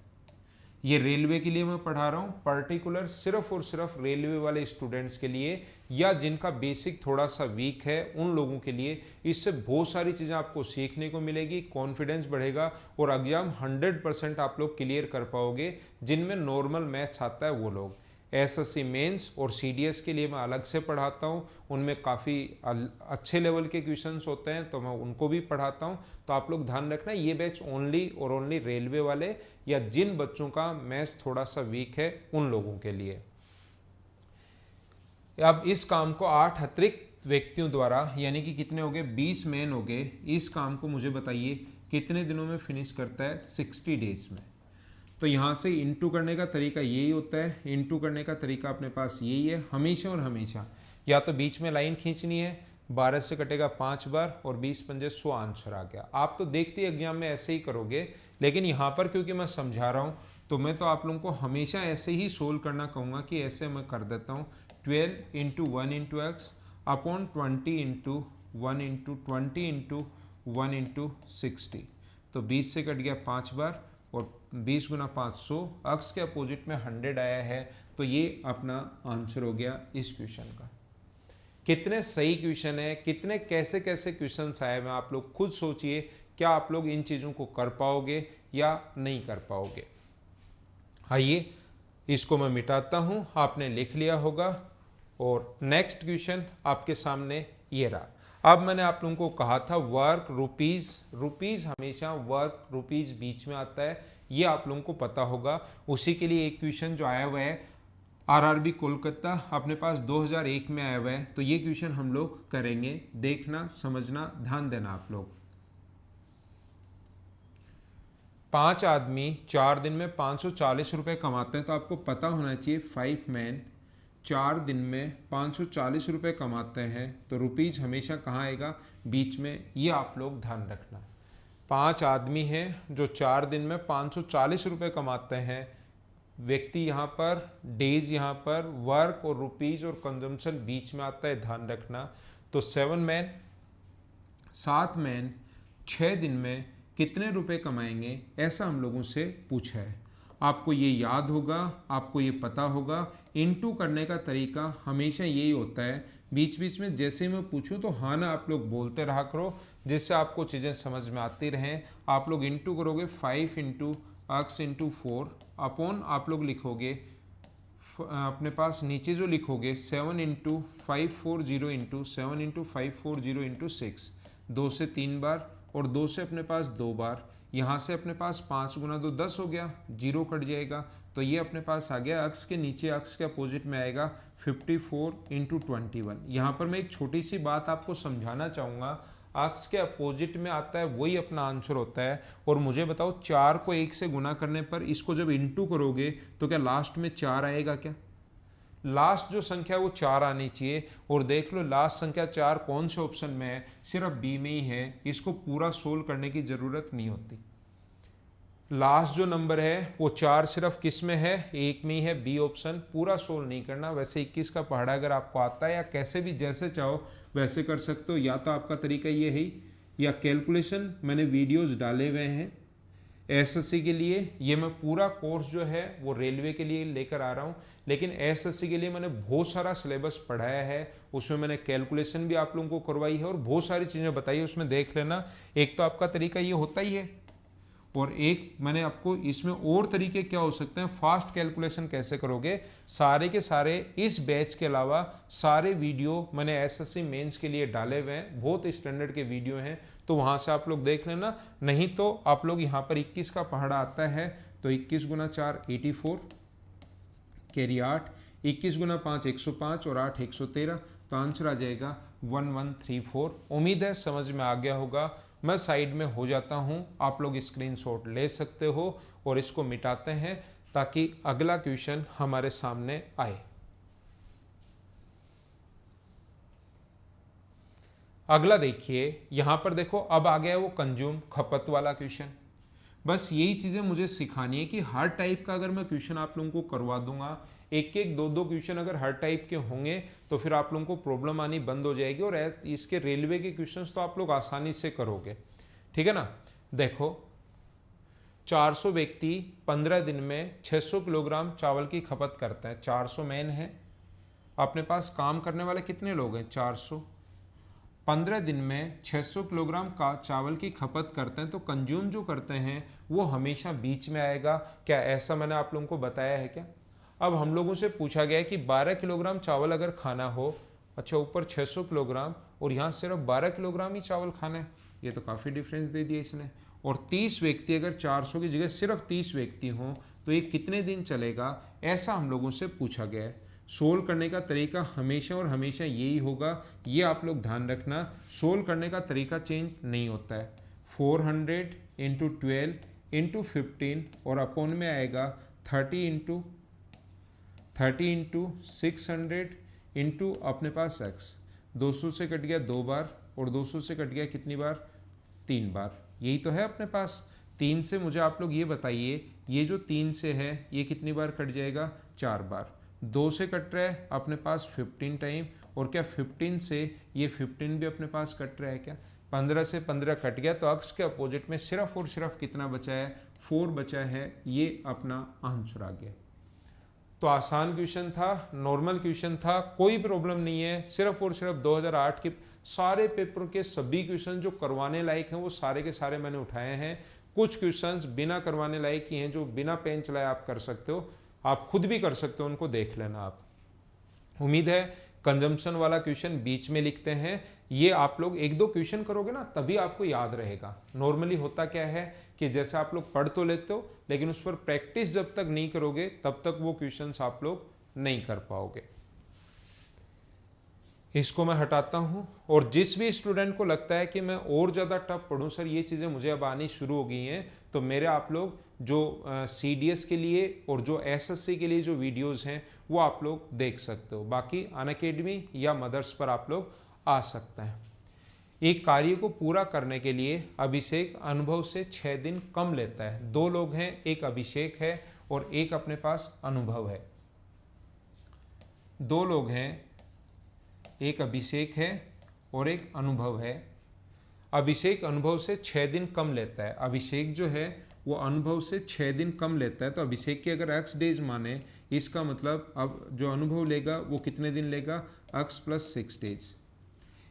ये रेलवे के लिए मैं पढ़ा रहा हूँ, पर्टिकुलर सिर्फ और सिर्फ रेलवे वाले स्टूडेंट्स के लिए, या जिनका बेसिक थोड़ा सा वीक है उन लोगों के लिए। इससे बहुत सारी चीज़ें आपको सीखने को मिलेगी, कॉन्फिडेंस बढ़ेगा और एग्जाम 100% आप लोग क्लियर कर पाओगे। जिनमें नॉर्मल मैथ्स आता है वो लोग, एसएससी मेंस और सीडीएस के लिए मैं अलग से पढ़ाता हूँ, उनमें काफ़ी अच्छे लेवल के क्वेश्चंस होते हैं तो मैं उनको भी पढ़ाता हूँ। तो आप लोग ध्यान रखना, ये बैच ओनली और ओनली रेलवे वाले या जिन बच्चों का मैथ्स थोड़ा सा वीक है उन लोगों के लिए। अब इस काम को 8 अतिरिक्त व्यक्तियों द्वारा, यानी कि कितने हो गए, 20 मैन हो गए। इस काम को मुझे बताइए कितने दिनों में फिनिश करता है, 60 डेज में। तो यहाँ से इंटू करने का तरीका यही होता है, इंटू करने का तरीका अपने पास यही है हमेशा और हमेशा। या तो बीच में लाइन खींचनी है, 12 से कटेगा 5 बार और 20 पंजे 100 आंसर आ गया। आप तो देखते ही एग्जाम में ऐसे ही करोगे, लेकिन यहाँ पर क्योंकि मैं समझा रहा हूँ तो मैं तो आप लोगों को हमेशा ऐसे ही सोल्व करना कहूँगा कि ऐसे मैं कर देता हूँ। 12 into 1 into x upon 20 into 1 into 20 into 1 into 60। तो 20 से कट गया 5 बार और 20 गुना 500, अक्स के अपोजिट में 100 आया है तो ये अपना आंसर हो गया इस क्वेश्चन का। कितने सही क्वेश्चन है, कितने कैसे कैसे क्वेश्चंस आए हैं, आप लोग खुद सोचिए, क्या आप लोग इन चीज़ों को कर पाओगे या नहीं कर पाओगे। आइए इसको मैं मिटाता हूँ, आपने लिख लिया होगा और नेक्स्ट क्वेश्चन आपके सामने ये रहा। अब मैंने आप लोगों को कहा था वर्क रुपीज़, रुपीज़ हमेशा वर्क रुपीज़ बीच में आता है, ये आप लोगों को पता होगा। उसी के लिए एक क्वेश्चन जो आया हुआ है आरआरबी कोलकाता अपने पास 2001 में आया हुआ है, तो ये क्वेश्चन हम लोग करेंगे। देखना, समझना, ध्यान देना आप लोग। 5 आदमी 4 दिन में 540 रुपये कमाते हैं, तो आपको पता होना चाहिए 5 मैन 4 दिन में 540 रुपये कमाते हैं, तो रुपीज़ हमेशा कहाँ आएगा, बीच में। ये आप लोग ध्यान रखना। 5 आदमी हैं जो 4 दिन में 540 रुपये कमाते हैं, व्यक्ति यहाँ पर, डेज यहाँ पर, वर्क और रुपीज़ और कंजम्पशन बीच में आता है, ध्यान रखना। तो 7 मैन 7 मैन 6 दिन में कितने रुपए कमाएंगे, ऐसा हम लोगों से पूछा है। आपको ये याद होगा, आपको ये पता होगा। इनटू करने का तरीका हमेशा यही होता है, बीच बीच में जैसे मैं पूछूं तो हाँ ना आप लोग बोलते रहा करो, जिससे आपको चीज़ें समझ में आती रहें। आप लोग इनटू करोगे 5 इंटू एक्स इंटू 4 अपॉन आप लोग लिखोगे अपने पास नीचे जो लिखोगे 7 इंटू 540 इंटू 7 इंटू 540 इंटू 6, 2 से 3 बार और 2 से अपने पास 2 बार। यहाँ से अपने पास 5 गुना 2 10 हो गया, 0 कट जाएगा, तो ये अपने पास आ गया। अक्स के नीचे, अक्स के अपोजिट में आएगा 54 इंटू 21। यहाँ पर मैं एक छोटी सी बात आपको समझाना चाहूँगा, अक्स के अपोजिट में आता है वही अपना आंसर होता है। और मुझे बताओ 4 को 1 से गुना करने पर इसको जब इंटू करोगे तो क्या लास्ट में 4 आएगा क्या? लास्ट जो संख्या वो 4 आनी चाहिए। और देख लो लास्ट संख्या 4 कौन से ऑप्शन में है, सिर्फ बी में ही है। इसको पूरा सोल्व करने की जरूरत नहीं होती। लास्ट जो नंबर है वो 4 सिर्फ किस में है, एक में ही है, बी ऑप्शन। पूरा सोल्व नहीं करना। वैसे 21 का पहाड़ा अगर आपको आता है, या कैसे भी जैसे चाहो वैसे कर सकते हो। या तो आपका तरीका ये है, या कैलकुलेशन मैंने वीडियोस डाले हुए हैं एसएससी के लिए। ये मैं पूरा कोर्स जो है वो रेलवे के लिए लेकर आ रहा हूँ, लेकिन एसएससी के लिए मैंने बहुत सारा सिलेबस पढ़ाया है। उसमें मैंने कैलकुलेशन भी आप लोगों को करवाई है और बहुत सारी चीज़ें बताई है, उसमें देख लेना। एक तो आपका तरीका ये होता ही है, और एक मैंने आपको इसमें और तरीके क्या हो सकते हैं, फास्ट कैलकुलेशन कैसे करोगे। सारे के सारे इस बैच के अलावा सारे वीडियो मैंने एसएससी मेंस के लिए डाले हुए हैं, बहुत स्टैंडर्ड के वीडियो हैं, तो वहां से आप लोग देख लेना। नहीं तो आप लोग यहाँ पर 21 का पहाड़ा आता है तो 21 गुना 4 84 कैरी 8, 21 गुना 5 105 और 8 113, तो आंसर आ जाएगा 1134। उम्मीद है समझ में आ गया होगा। मैं साइड में हो जाता हूं, आप लोग स्क्रीनशॉट ले सकते हो और इसको मिटाते हैं ताकि अगला क्वेश्चन हमारे सामने आए। अगला देखिए, यहां पर देखो अब आ गया वो कंज्यूम खपत वाला क्वेश्चन। बस यही चीजें मुझे सिखानी है कि हर टाइप का अगर मैं क्वेश्चन आप लोगों को करवा दूंगा, एक एक दो दो क्वेश्चन अगर हर टाइप के होंगे तो फिर आप लोगों को प्रॉब्लम आनी बंद हो जाएगी, और इसके रेलवे के क्वेश्चंस तो आप लोग आसानी से करोगे। ठीक है ना। देखो 400 व्यक्ति 15 दिन में 600 किलोग्राम चावल की खपत करते हैं। 400 मैन है, अपने पास काम करने वाले कितने लोग हैं, 400। 15 दिन में 600 किलोग्राम का चावल की खपत करते हैं, तो कंज्यूम जो करते हैं वो हमेशा बीच में आएगा। क्या ऐसा मैंने आप लोगों को बताया है क्या। अब हम लोगों से पूछा गया है कि 12 किलोग्राम चावल अगर खाना हो, अच्छा ऊपर 600 किलोग्राम और यहाँ सिर्फ 12 किलोग्राम ही चावल खाना है, ये तो काफ़ी डिफरेंस दे दिया इसने। और 30 व्यक्ति अगर 400 की जगह सिर्फ 30 व्यक्ति हों तो ये कितने दिन चलेगा, ऐसा हम लोगों से पूछा गया है। सोल्व करने का तरीका हमेशा और हमेशा यही होगा, ये आप लोग ध्यान रखना। सोल्व करने का तरीका चेंज नहीं होता है। 400 इंटू 12 इंटू 15 और अपॉन में आएगा 30 इंटू 600 इंटू अपने पास x। 200 से कट गया 2 बार और 200 से कट गया कितनी बार, 3 बार। यही तो है अपने पास। 3 से मुझे आप लोग ये बताइए, ये जो 3 से है ये कितनी बार कट जाएगा, 4 बार। 2 से कट रहा है अपने पास 15 टाइम, और क्या 15 से ये 15 भी अपने पास कट रहा है क्या, 15 से 15 कट गया, तो अक्स के अपोजिट में सिर्फ और सिर्फ कितना बचा है, 4 बचा है। ये अपना आंसर आ गया। तो आसान क्वेश्चन था, नॉर्मल क्वेश्चन था, कोई प्रॉब्लम नहीं है। सिर्फ और सिर्फ 2008 के सारे पेपर के सभी क्वेश्चन जो करवाने लायक हैं वो सारे के सारे मैंने उठाए हैं। कुछ क्वेश्चंस बिना करवाने लायक ही हैं, जो बिना पेन चलाए आप कर सकते हो, आप खुद भी कर सकते हो, उनको देख लेना आप। उम्मीद है कंजम्पशन वाला क्वेश्चन बीच में लिखते हैं, ये आप लोग एक दो क्वेश्चन करोगे ना तभी आपको याद रहेगा। नॉर्मली होता क्या है कि जैसे आप लोग पढ़ तो लेते हो, लेकिन उस पर प्रैक्टिस जब तक नहीं करोगे तब तक वो क्वेश्चंस आप लोग नहीं कर पाओगे। इसको मैं हटाता हूं। और जिस भी स्टूडेंट को लगता है कि मैं और ज़्यादा टफ पढ़ूं सर, ये चीज़ें मुझे अब आनी शुरू हो गई हैं, तो मेरे आप लोग जो CDS के लिए और जो SSC के लिए जो वीडियोस हैं वो आप लोग देख सकते हो। बाकी अनअकैडमी या मदर्स पर आप लोग आ सकते हैं। एक कार्य को पूरा करने के लिए अभिषेक अनुभव से 6 दिन कम लेता है। 2 लोग हैं, एक अभिषेक है और एक अपने पास अनुभव है। 2 लोग हैं, एक अभिषेक है और एक अनुभव है। अभिषेक अनुभव से 6 दिन कम लेता है। अभिषेक जो है वो अनुभव से 6 दिन कम लेता है, तो अभिषेक की अगर x डेज माने, इसका मतलब अब जो अनुभव लेगा वो कितने दिन लेगा, x + 6 डेज।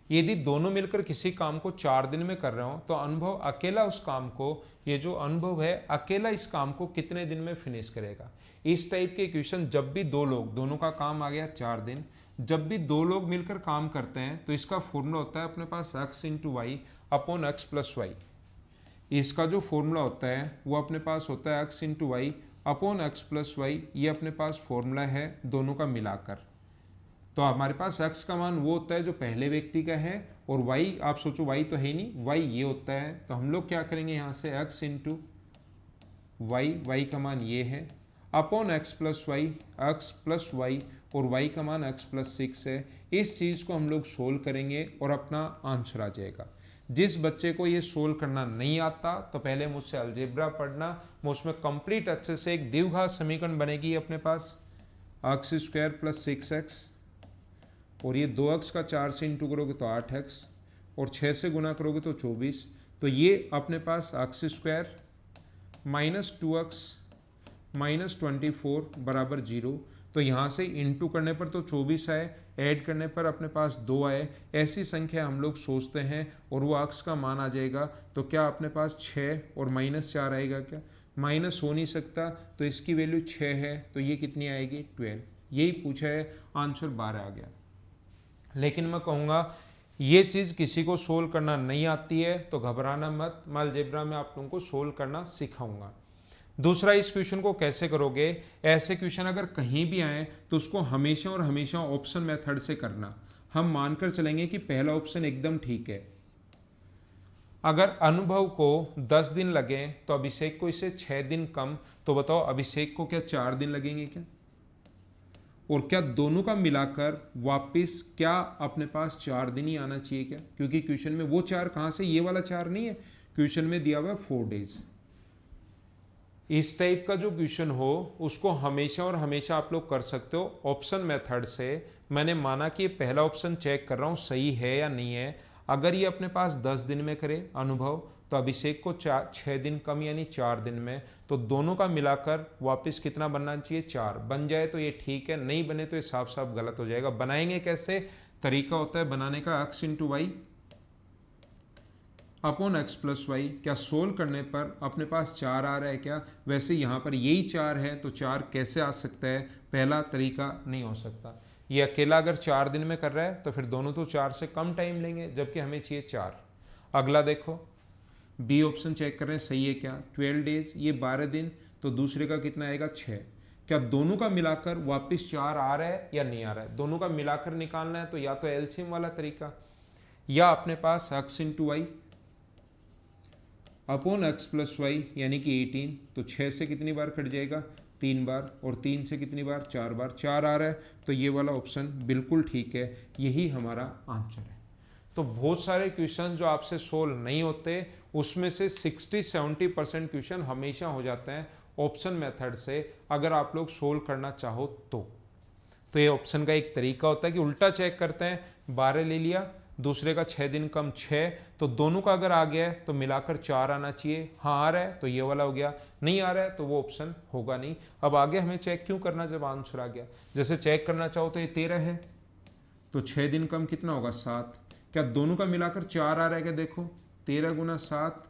यदि दोनों मिलकर किसी काम को 4 दिन में कर रहे हो तो अनुभव अकेला उस काम को, ये जो अनुभव है अकेला इस काम को कितने दिन में फिनिश करेगा। इस टाइप के क्वेश्चन जब भी 2 लोग, दोनों का काम आ गया 4 दिन, जब भी 2 लोग मिलकर काम करते हैं तो इसका फॉर्मूला होता है अपने पास x × y upon x + y। इसका जो फॉर्मूला होता है वो अपने पास होता है x × y upon x + y। ये अपने पास फॉर्मूला है दोनों का मिलाकर। तो हमारे पास x का मान वो होता है जो पहले व्यक्ति का है, और y आप सोचो y तो है ही नहीं, y ये होता है। तो हम लोग क्या करेंगे यहाँ से x × y, y का मान ये है, upon x + y, x + y और y का मान x प्लस 6 है। इस चीज़ को हम लोग सोल्व करेंगे और अपना आंसर आ जाएगा। जिस बच्चे को ये सोल्व करना नहीं आता तो पहले मुझसे अलजेब्रा पढ़ना, मैं उसमें कंप्लीट अच्छे से एक द्विघात समीकरण बनेगी अपने पास x स्क्वायर प्लस 6x, और ये 2x का 4 से इंटू करोगे तो 8x, और 6 से गुना करोगे तो 24। तो ये अपने पास x square minus 2x minus 24 बराबर 0। तो यहाँ से इंटू करने पर तो 24 आए, ऐड करने पर अपने पास 2 आए। ऐसी संख्या हम लोग सोचते हैं और वो x का मान आ जाएगा। तो क्या अपने पास 6 और माइनस 4 आएगा? क्या माइनस हो नहीं सकता, तो इसकी वैल्यू 6 है, तो ये कितनी आएगी? 12। यही पूछा है, आंसर 12 आ गया। लेकिन मैं कहूँगा ये चीज़ किसी को सोल्व करना नहीं आती है तो घबराना मत, मैं अलजेब्रा में आप लोगों को सोल्व करना सिखाऊंगा। दूसरा, इस क्वेश्चन को कैसे करोगे? ऐसे क्वेश्चन अगर कहीं भी आए तो उसको हमेशा और हमेशा ऑप्शन मेथड से करना। हम मानकर चलेंगे कि पहला ऑप्शन एकदम ठीक है। अगर अनुभव को 10 दिन लगे तो अभिषेक को इससे 6 दिन कम, तो बताओ अभिषेक को क्या 4 दिन लगेंगे क्या? और क्या दोनों का मिलाकर वापस क्या अपने पास 4 दिन ही आना चाहिए क्या? क्योंकि क्वेश्चन में वो 4 कहाँ से, ये वाला 4 नहीं है, क्वेश्चन में दिया हुआ है 4 डेज। इस टाइप का जो क्वेश्चन हो उसको हमेशा और हमेशा आप लोग कर सकते हो ऑप्शन मेथड से। मैंने माना कि ये पहला ऑप्शन चेक कर रहा हूँ सही है या नहीं है। अगर ये अपने पास 10 दिन में करे अनुभव तो अभिषेक को 6 दिन कम यानी 4 दिन में, तो दोनों का मिलाकर वापस कितना बनना चाहिए? 4 बन जाए तो ये ठीक है, नहीं बने तो ये साफ साफ गलत हो जाएगा। बनाएंगे कैसे? तरीका होता है बनाने का x into y upon x plus y. क्या सोल्व करने पर अपने पास 4 आ रहा है क्या? वैसे यहाँ पर यही 4 है तो 4 कैसे आ सकता है? पहला तरीका नहीं हो सकता। ये अकेला अगर 4 दिन में कर रहा है तो फिर दोनों तो 4 से कम टाइम लेंगे, जबकि हमें चाहिए 4। अगला देखो, बी ऑप्शन चेक कर रहे हैं सही है क्या? 12 डेज, ये 12 दिन, तो दूसरे का कितना आएगा? 6। क्या दोनों का मिलाकर वापस 4 आ रहा है या नहीं आ रहा है? दोनों का मिलाकर निकालना है तो या तो एलसीएम वाला तरीका, या अपने पास x into y upon x plus y यानी कि 18। तो 6 से कितनी बार कट जाएगा? 3 बार, और 3 से कितनी बार? 4 बार। 4 आ रहा है तो ये वाला ऑप्शन बिल्कुल ठीक है, यही हमारा आंसर है। तो बहुत सारे क्वेश्चन जो आपसे सोल्व नहीं होते उसमें से 60-70% क्वेश्चन हमेशा हो जाते हैं ऑप्शन मेथड से, अगर आप लोग सोल्व करना चाहो तो ये ऑप्शन का एक तरीका होता है कि उल्टा चेक करते हैं। 12 ले लिया, दूसरे का 6 दिन कम 6, तो दोनों का अगर आ गया है तो मिलाकर 4 आना चाहिए। हाँ आ रहा है तो ये वाला हो गया, नहीं आ रहा है तो वो ऑप्शन होगा नहीं। अब आगे हमें चेक क्यों करना जब आंसर आ गया? जैसे चेक करना चाहो तो ये 13 है, तो 6 दिन कम कितना होगा? 7। क्या दोनों का मिलाकर 4 आ रहा है क्या? देखो 13 गुना 7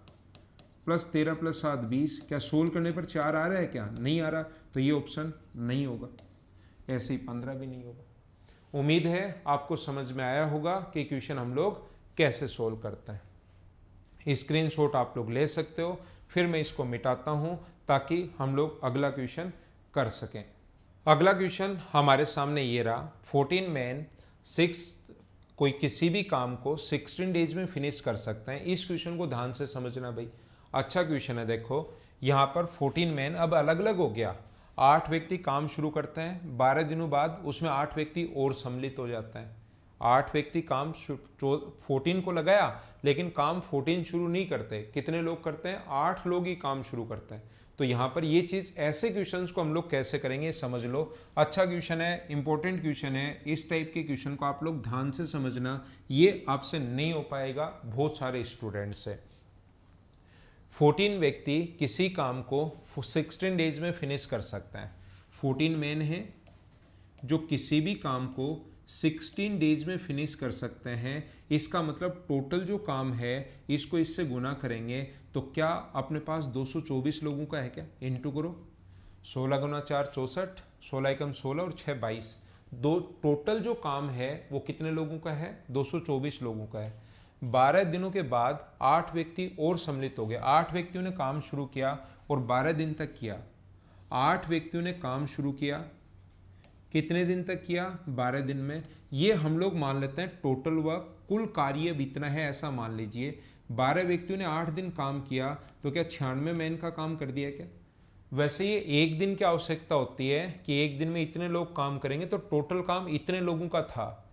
प्लस 13 प्लस 7 20। क्या सोल्व करने पर 4 आ रहा है क्या? नहीं आ रहा, तो ये ऑप्शन नहीं होगा। ऐसे ही 15 भी नहीं होगा। उम्मीद है आपको समझ में आया होगा कि क्वेश्चन हम लोग कैसे सोल्व करते हैं। स्क्रीनशॉट आप लोग ले सकते हो, फिर मैं इसको मिटाता हूं ताकि हम लोग अगला क्वेश्चन कर सकें। अगला क्वेश्चन हमारे सामने ये रहा, 14 मैन 6 कोई किसी भी काम को 16 डेज में फिनिश कर सकते हैं। इस क्वेश्चन को ध्यान से समझना भाई, अच्छा क्वेश्चन है। देखो यहाँ पर 14 मैन अब अलग अलग हो गया, 8 व्यक्ति काम शुरू करते हैं, 12 दिनों बाद उसमें 8 व्यक्ति और सम्मिलित हो जाते हैं। 8 व्यक्ति काम 14 को लगाया, लेकिन काम 14 शुरू नहीं करते। कितने लोग करते हैं? 8 लोग ही काम शुरू करते हैं। तो यहाँ पर ये चीज़, ऐसे क्वेश्चंस को हम लोग कैसे करेंगे समझ लो। अच्छा क्वेश्चन है, इंपॉर्टेंट क्वेश्चन है। इस टाइप के क्वेश्चन को आप लोग ध्यान से समझना, ये आपसे नहीं हो पाएगा बहुत सारे स्टूडेंट से। 14 व्यक्ति किसी काम को 16 डेज में फिनिश कर सकते हैं। 14 मैन हैं जो किसी भी काम को 16 डेज में फिनिश कर सकते हैं। इसका मतलब टोटल जो काम है इसको इससे गुना करेंगे तो क्या अपने पास 224 लोगों का है क्या? इंटू करो, 16 गुना 4 64, 16 एकम 16 और 6 22। टोटल जो काम है वो कितने लोगों का है? 224 लोगों का है। 12 दिनों के बाद 8 व्यक्ति और सम्मिलित हो गए। 8 व्यक्तियों ने काम शुरू किया और 12 दिन तक किया। 8 व्यक्तियों ने काम शुरू किया, कितने दिन तक किया? 12 दिन में। ये हम लोग मान लेते हैं टोटल वर्क, कुल कार्य इतना है ऐसा मान लीजिए। 12 व्यक्तियों ने 8 दिन काम किया तो क्या 96 मैन का काम कर दिया क्या? वैसे ये एक दिन की आवश्यकता होती है कि एक दिन में इतने लोग काम करेंगे, तो टोटल काम इतने लोगों का था।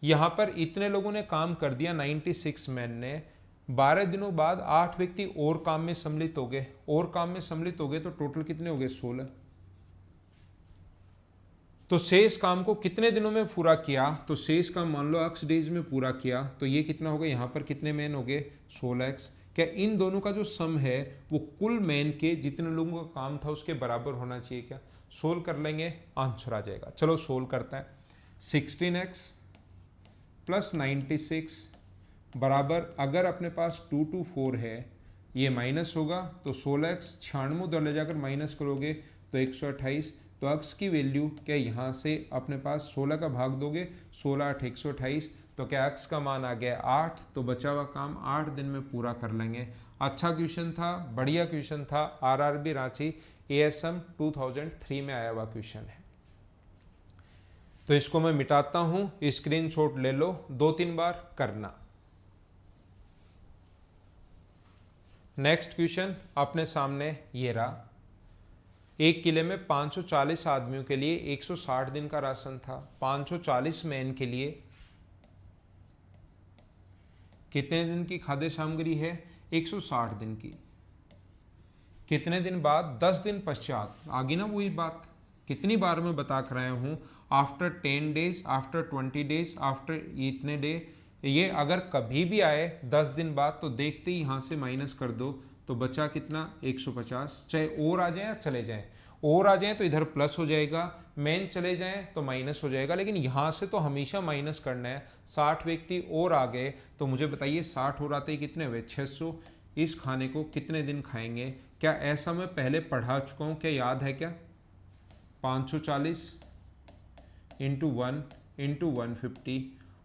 यहाँ पर इतने लोगों ने काम कर दिया, 96 मैन ने। 12 दिनों बाद 8 व्यक्ति और काम में सम्मिलित हो गए, और काम में सम्मिलित हो गए, तो टोटल कितने हो गए? 16। तो शेष काम को कितने दिनों में पूरा किया? तो शेष काम मान लो x डेज में पूरा किया, तो ये कितना हो गया? यहाँ पर कितने मैन हो गए? 16x। क्या इन दोनों का जो सम है वो कुल मैन के जितने लोगों का काम था उसके बराबर होना चाहिए क्या? सोल्व कर लेंगे, आंसर आ जाएगा। चलो सोल्व करते हैं। 16x प्लस 96 बराबर, अगर अपने पास 2 to 4 है, ये माइनस होगा, तो 16x 96 उधर ले जाकर माइनस करोगे तो 128। तो x की वैल्यू क्या यहाँ से अपने पास 16 का भाग दोगे, 16 8 128, तो क्या x का मान आ गया 8। तो बचा हुआ काम 8 दिन में पूरा कर लेंगे। अच्छा क्वेश्चन था, बढ़िया क्वेश्चन था, RRB रांची ASM 2003 में आया हुआ क्वेश्चन है। तो इसको मैं मिटाता हूं, स्क्रीनशॉट ले लो, 2-3 बार करना। नेक्स्ट क्वेश्चन अपने सामने ये रहा। एक किले में 540 आदमियों के लिए 160 दिन का राशन था। 540 मैन के लिए कितने दिन की खाद्य सामग्री है? 160 दिन की। कितने दिन बाद? 10 दिन पश्चात। आगे ना वही बात, कितनी बार मैं बता कर आया हूं, after 10 days, after 20 days, after इतने डे। ये अगर कभी भी आए 10 दिन बाद, तो देखते ही यहां से माइनस कर दो, तो बचा कितना? 150। चाहे और आ जाए या चले जाएं, और आ जाएं तो इधर प्लस हो जाएगा, मेन चले जाएं तो माइनस हो जाएगा, लेकिन यहां से तो हमेशा माइनस करना है। 60 व्यक्ति और आ गए, तो मुझे बताइए 60 और आते ही कितने हुए? 600। इस खाने को कितने दिन खाएंगे? क्या ऐसा मैं पहले पढ़ा चुका हूं, क्या याद है क्या? 540 इंटू 1 इंटू 150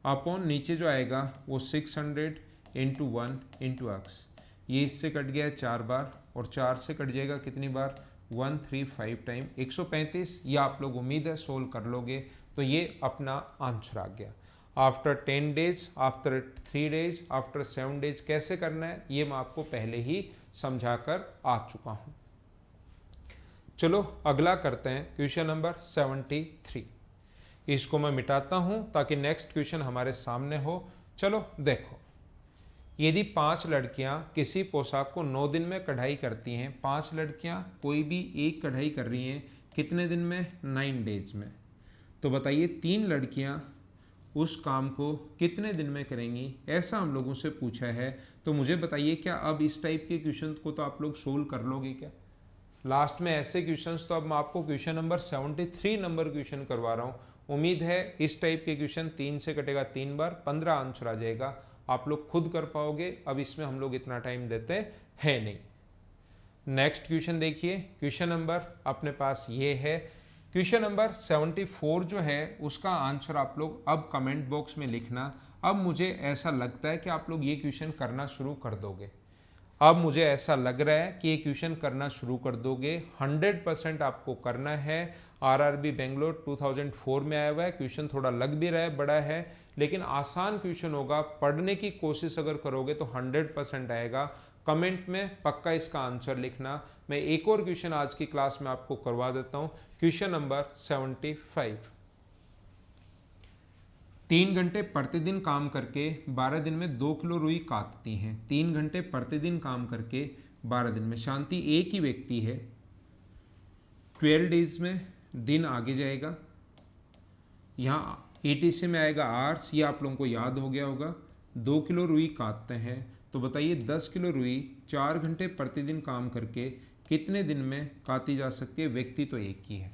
अपॉन नीचे जो आएगा वो 600 इंटू 1 इंटू x। ये इससे कट गया 4 बार, और 4 से कट जाएगा कितनी बार? 135 टाइम 135। ये आप लोग उम्मीद है सोल्व कर लोगे। तो ये अपना आंसर आ गया। After 10 days, after 3 days, after 7 days कैसे करना है ये मैं आपको पहले ही समझा कर आ चुका हूं। चलो अगला करते हैं, क्वेश्चन नंबर 73। इसको मैं मिटाता हूं ताकि नेक्स्ट क्वेश्चन हमारे सामने हो। चलो देखो, यदि 5 लड़कियां किसी पोशाक को 9 दिन में कढ़ाई करती हैं, 5 लड़कियां कोई भी एक कढ़ाई कर रही हैं, कितने दिन में? 9 डेज में। तो बताइए 3 लड़कियां उस काम को कितने दिन में करेंगी? ऐसा हम लोगों से पूछा है। तो मुझे बताइए, क्या अब इस टाइप के क्वेश्चन को तो आप लोग सोल्व कर लोगे क्या? लास्ट में ऐसे क्वेश्चंस, तो अब मैं आपको क्वेश्चन नंबर 73 नंबर क्वेश्चन करवा रहा हूँ। उम्मीद है इस टाइप के क्वेश्चन 3 से कटेगा 3 बार, 15 आंसर आ जाएगा, आप लोग खुद कर पाओगे। अब इसमें हम लोग इतना टाइम देते हैं नहीं। नेक्स्ट क्वेश्चन देखिए, क्वेश्चन नंबर अपने पास ये है। क्वेश्चन नंबर 74 जो है उसका आंसर आप लोग अब कमेंट बॉक्स में लिखना। अब मुझे ऐसा लगता है कि आप लोग ये क्वेश्चन करना शुरू कर दोगे। अब मुझे ऐसा लग रहा है कि ये क्वेश्चन करना शुरू कर दोगे। 100% आपको करना है। RRB बेंगलोर 2004 में आया हुआ है क्वेश्चन, थोड़ा लग भी रहा है, बड़ा है, लेकिन आसान क्वेश्चन होगा। पढ़ने की कोशिश अगर करोगे तो 100% आएगा। कमेंट में पक्का इसका आंसर लिखना। मैं एक और क्वेश्चन आज की क्लास में आपको करवा देता हूं। Question number 75। 3 घंटे प्रतिदिन काम करके 12 दिन में 2 किलो रुई काटती हैं। 3 घंटे प्रतिदिन काम करके 12 दिन में, शांति एक ही व्यक्ति है। 12 डेज में दिन आगे जाएगा, यहाँ ETC में आएगा आवर्स, ये आप लोगों को याद हो गया होगा। 2 किलो रुई काटते हैं, तो बताइए 10 किलो रुई 4 घंटे प्रतिदिन काम करके कितने दिन में काटी जा सकती है? व्यक्ति तो एक ही है।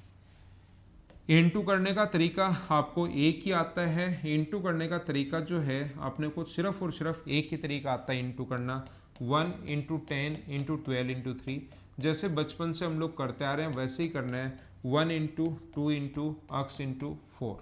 इंटू करने का तरीका आपको एक ही आता है। इंटू करने का तरीका जो है अपने को सिर्फ और सिर्फ एक ही तरीका आता है इंटू करना, 1 इंटू 10 इंटू 12 इंटू 3। जैसे बचपन से हम लोग करते आ रहे हैं वैसे ही करना है। 1 इंटू 2 इंटू x इंटू 4।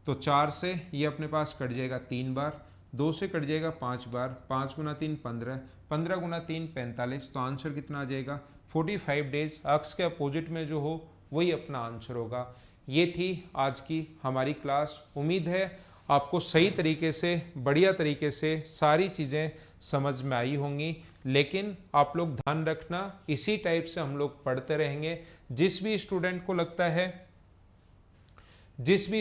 तो 4 से ये अपने पास कट जाएगा 3 बार, 2 से कट जाएगा 5 बार, 5 गुना 3 15, 15 गुना 3 45। तो आंसर कितना आ जाएगा? 45 डेज। x के अपोजिट में जो हो वही अपना आंसर होगा। ये थी आज की हमारी क्लास। उम्मीद है आपको सही तरीके से, बढ़िया तरीके से सारी चीज़ें समझ में आई होंगी। लेकिन आप लोग ध्यान रखना, इसी टाइप से हम लोग पढ़ते रहेंगे। जिस भी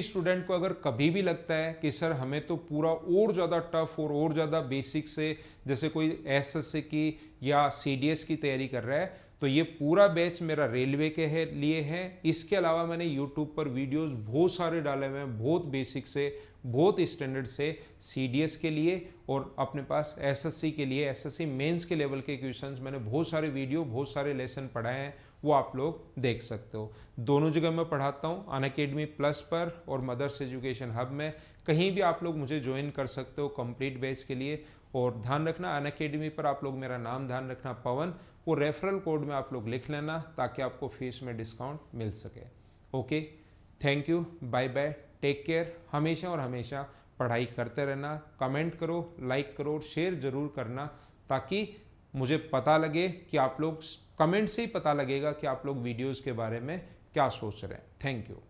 स्टूडेंट को अगर कभी भी लगता है कि सर हमें तो पूरा और ज़्यादा टफ और ज़्यादा बेसिक से, जैसे कोई एसएससी की या सीडीएस की तैयारी कर रहा है, तो ये पूरा बैच मेरा रेलवे के लिए है। इसके अलावा मैंने यूट्यूब पर वीडियोस बहुत सारे डाले हुए हैं, बहुत बेसिक से बहुत स्टैंडर्ड से सीडीएस के लिए, और अपने पास एसएससी के लिए, एसएससी मेंस के लेवल के क्वेश्चंस मैंने बहुत सारे वीडियो, बहुत सारे लेसन पढ़ाए हैं, वो आप लोग देख सकते हो। दोनों जगह मैं पढ़ाता हूँ, अनअकैडमी प्लस पर और मदर्स एजुकेशन हब में। कहीं भी आप लोग मुझे ज्वाइन कर सकते हो कंप्लीट बैच के लिए। और ध्यान रखना, अनअकैडमी पर आप लोग मेरा नाम ध्यान रखना पवन, वो रेफरल कोड में आप लोग लिख लेना ताकि आपको फीस में डिस्काउंट मिल सके। Okay, thank you, bye bye, take care. हमेशा और हमेशा पढ़ाई करते रहना। कमेंट करो, लाइक करो और शेयर जरूर करना, ताकि मुझे पता लगे कि आप लोग, कमेंट से ही पता लगेगा कि आप लोग वीडियोस के बारे में क्या सोच रहे हैं। Thank you.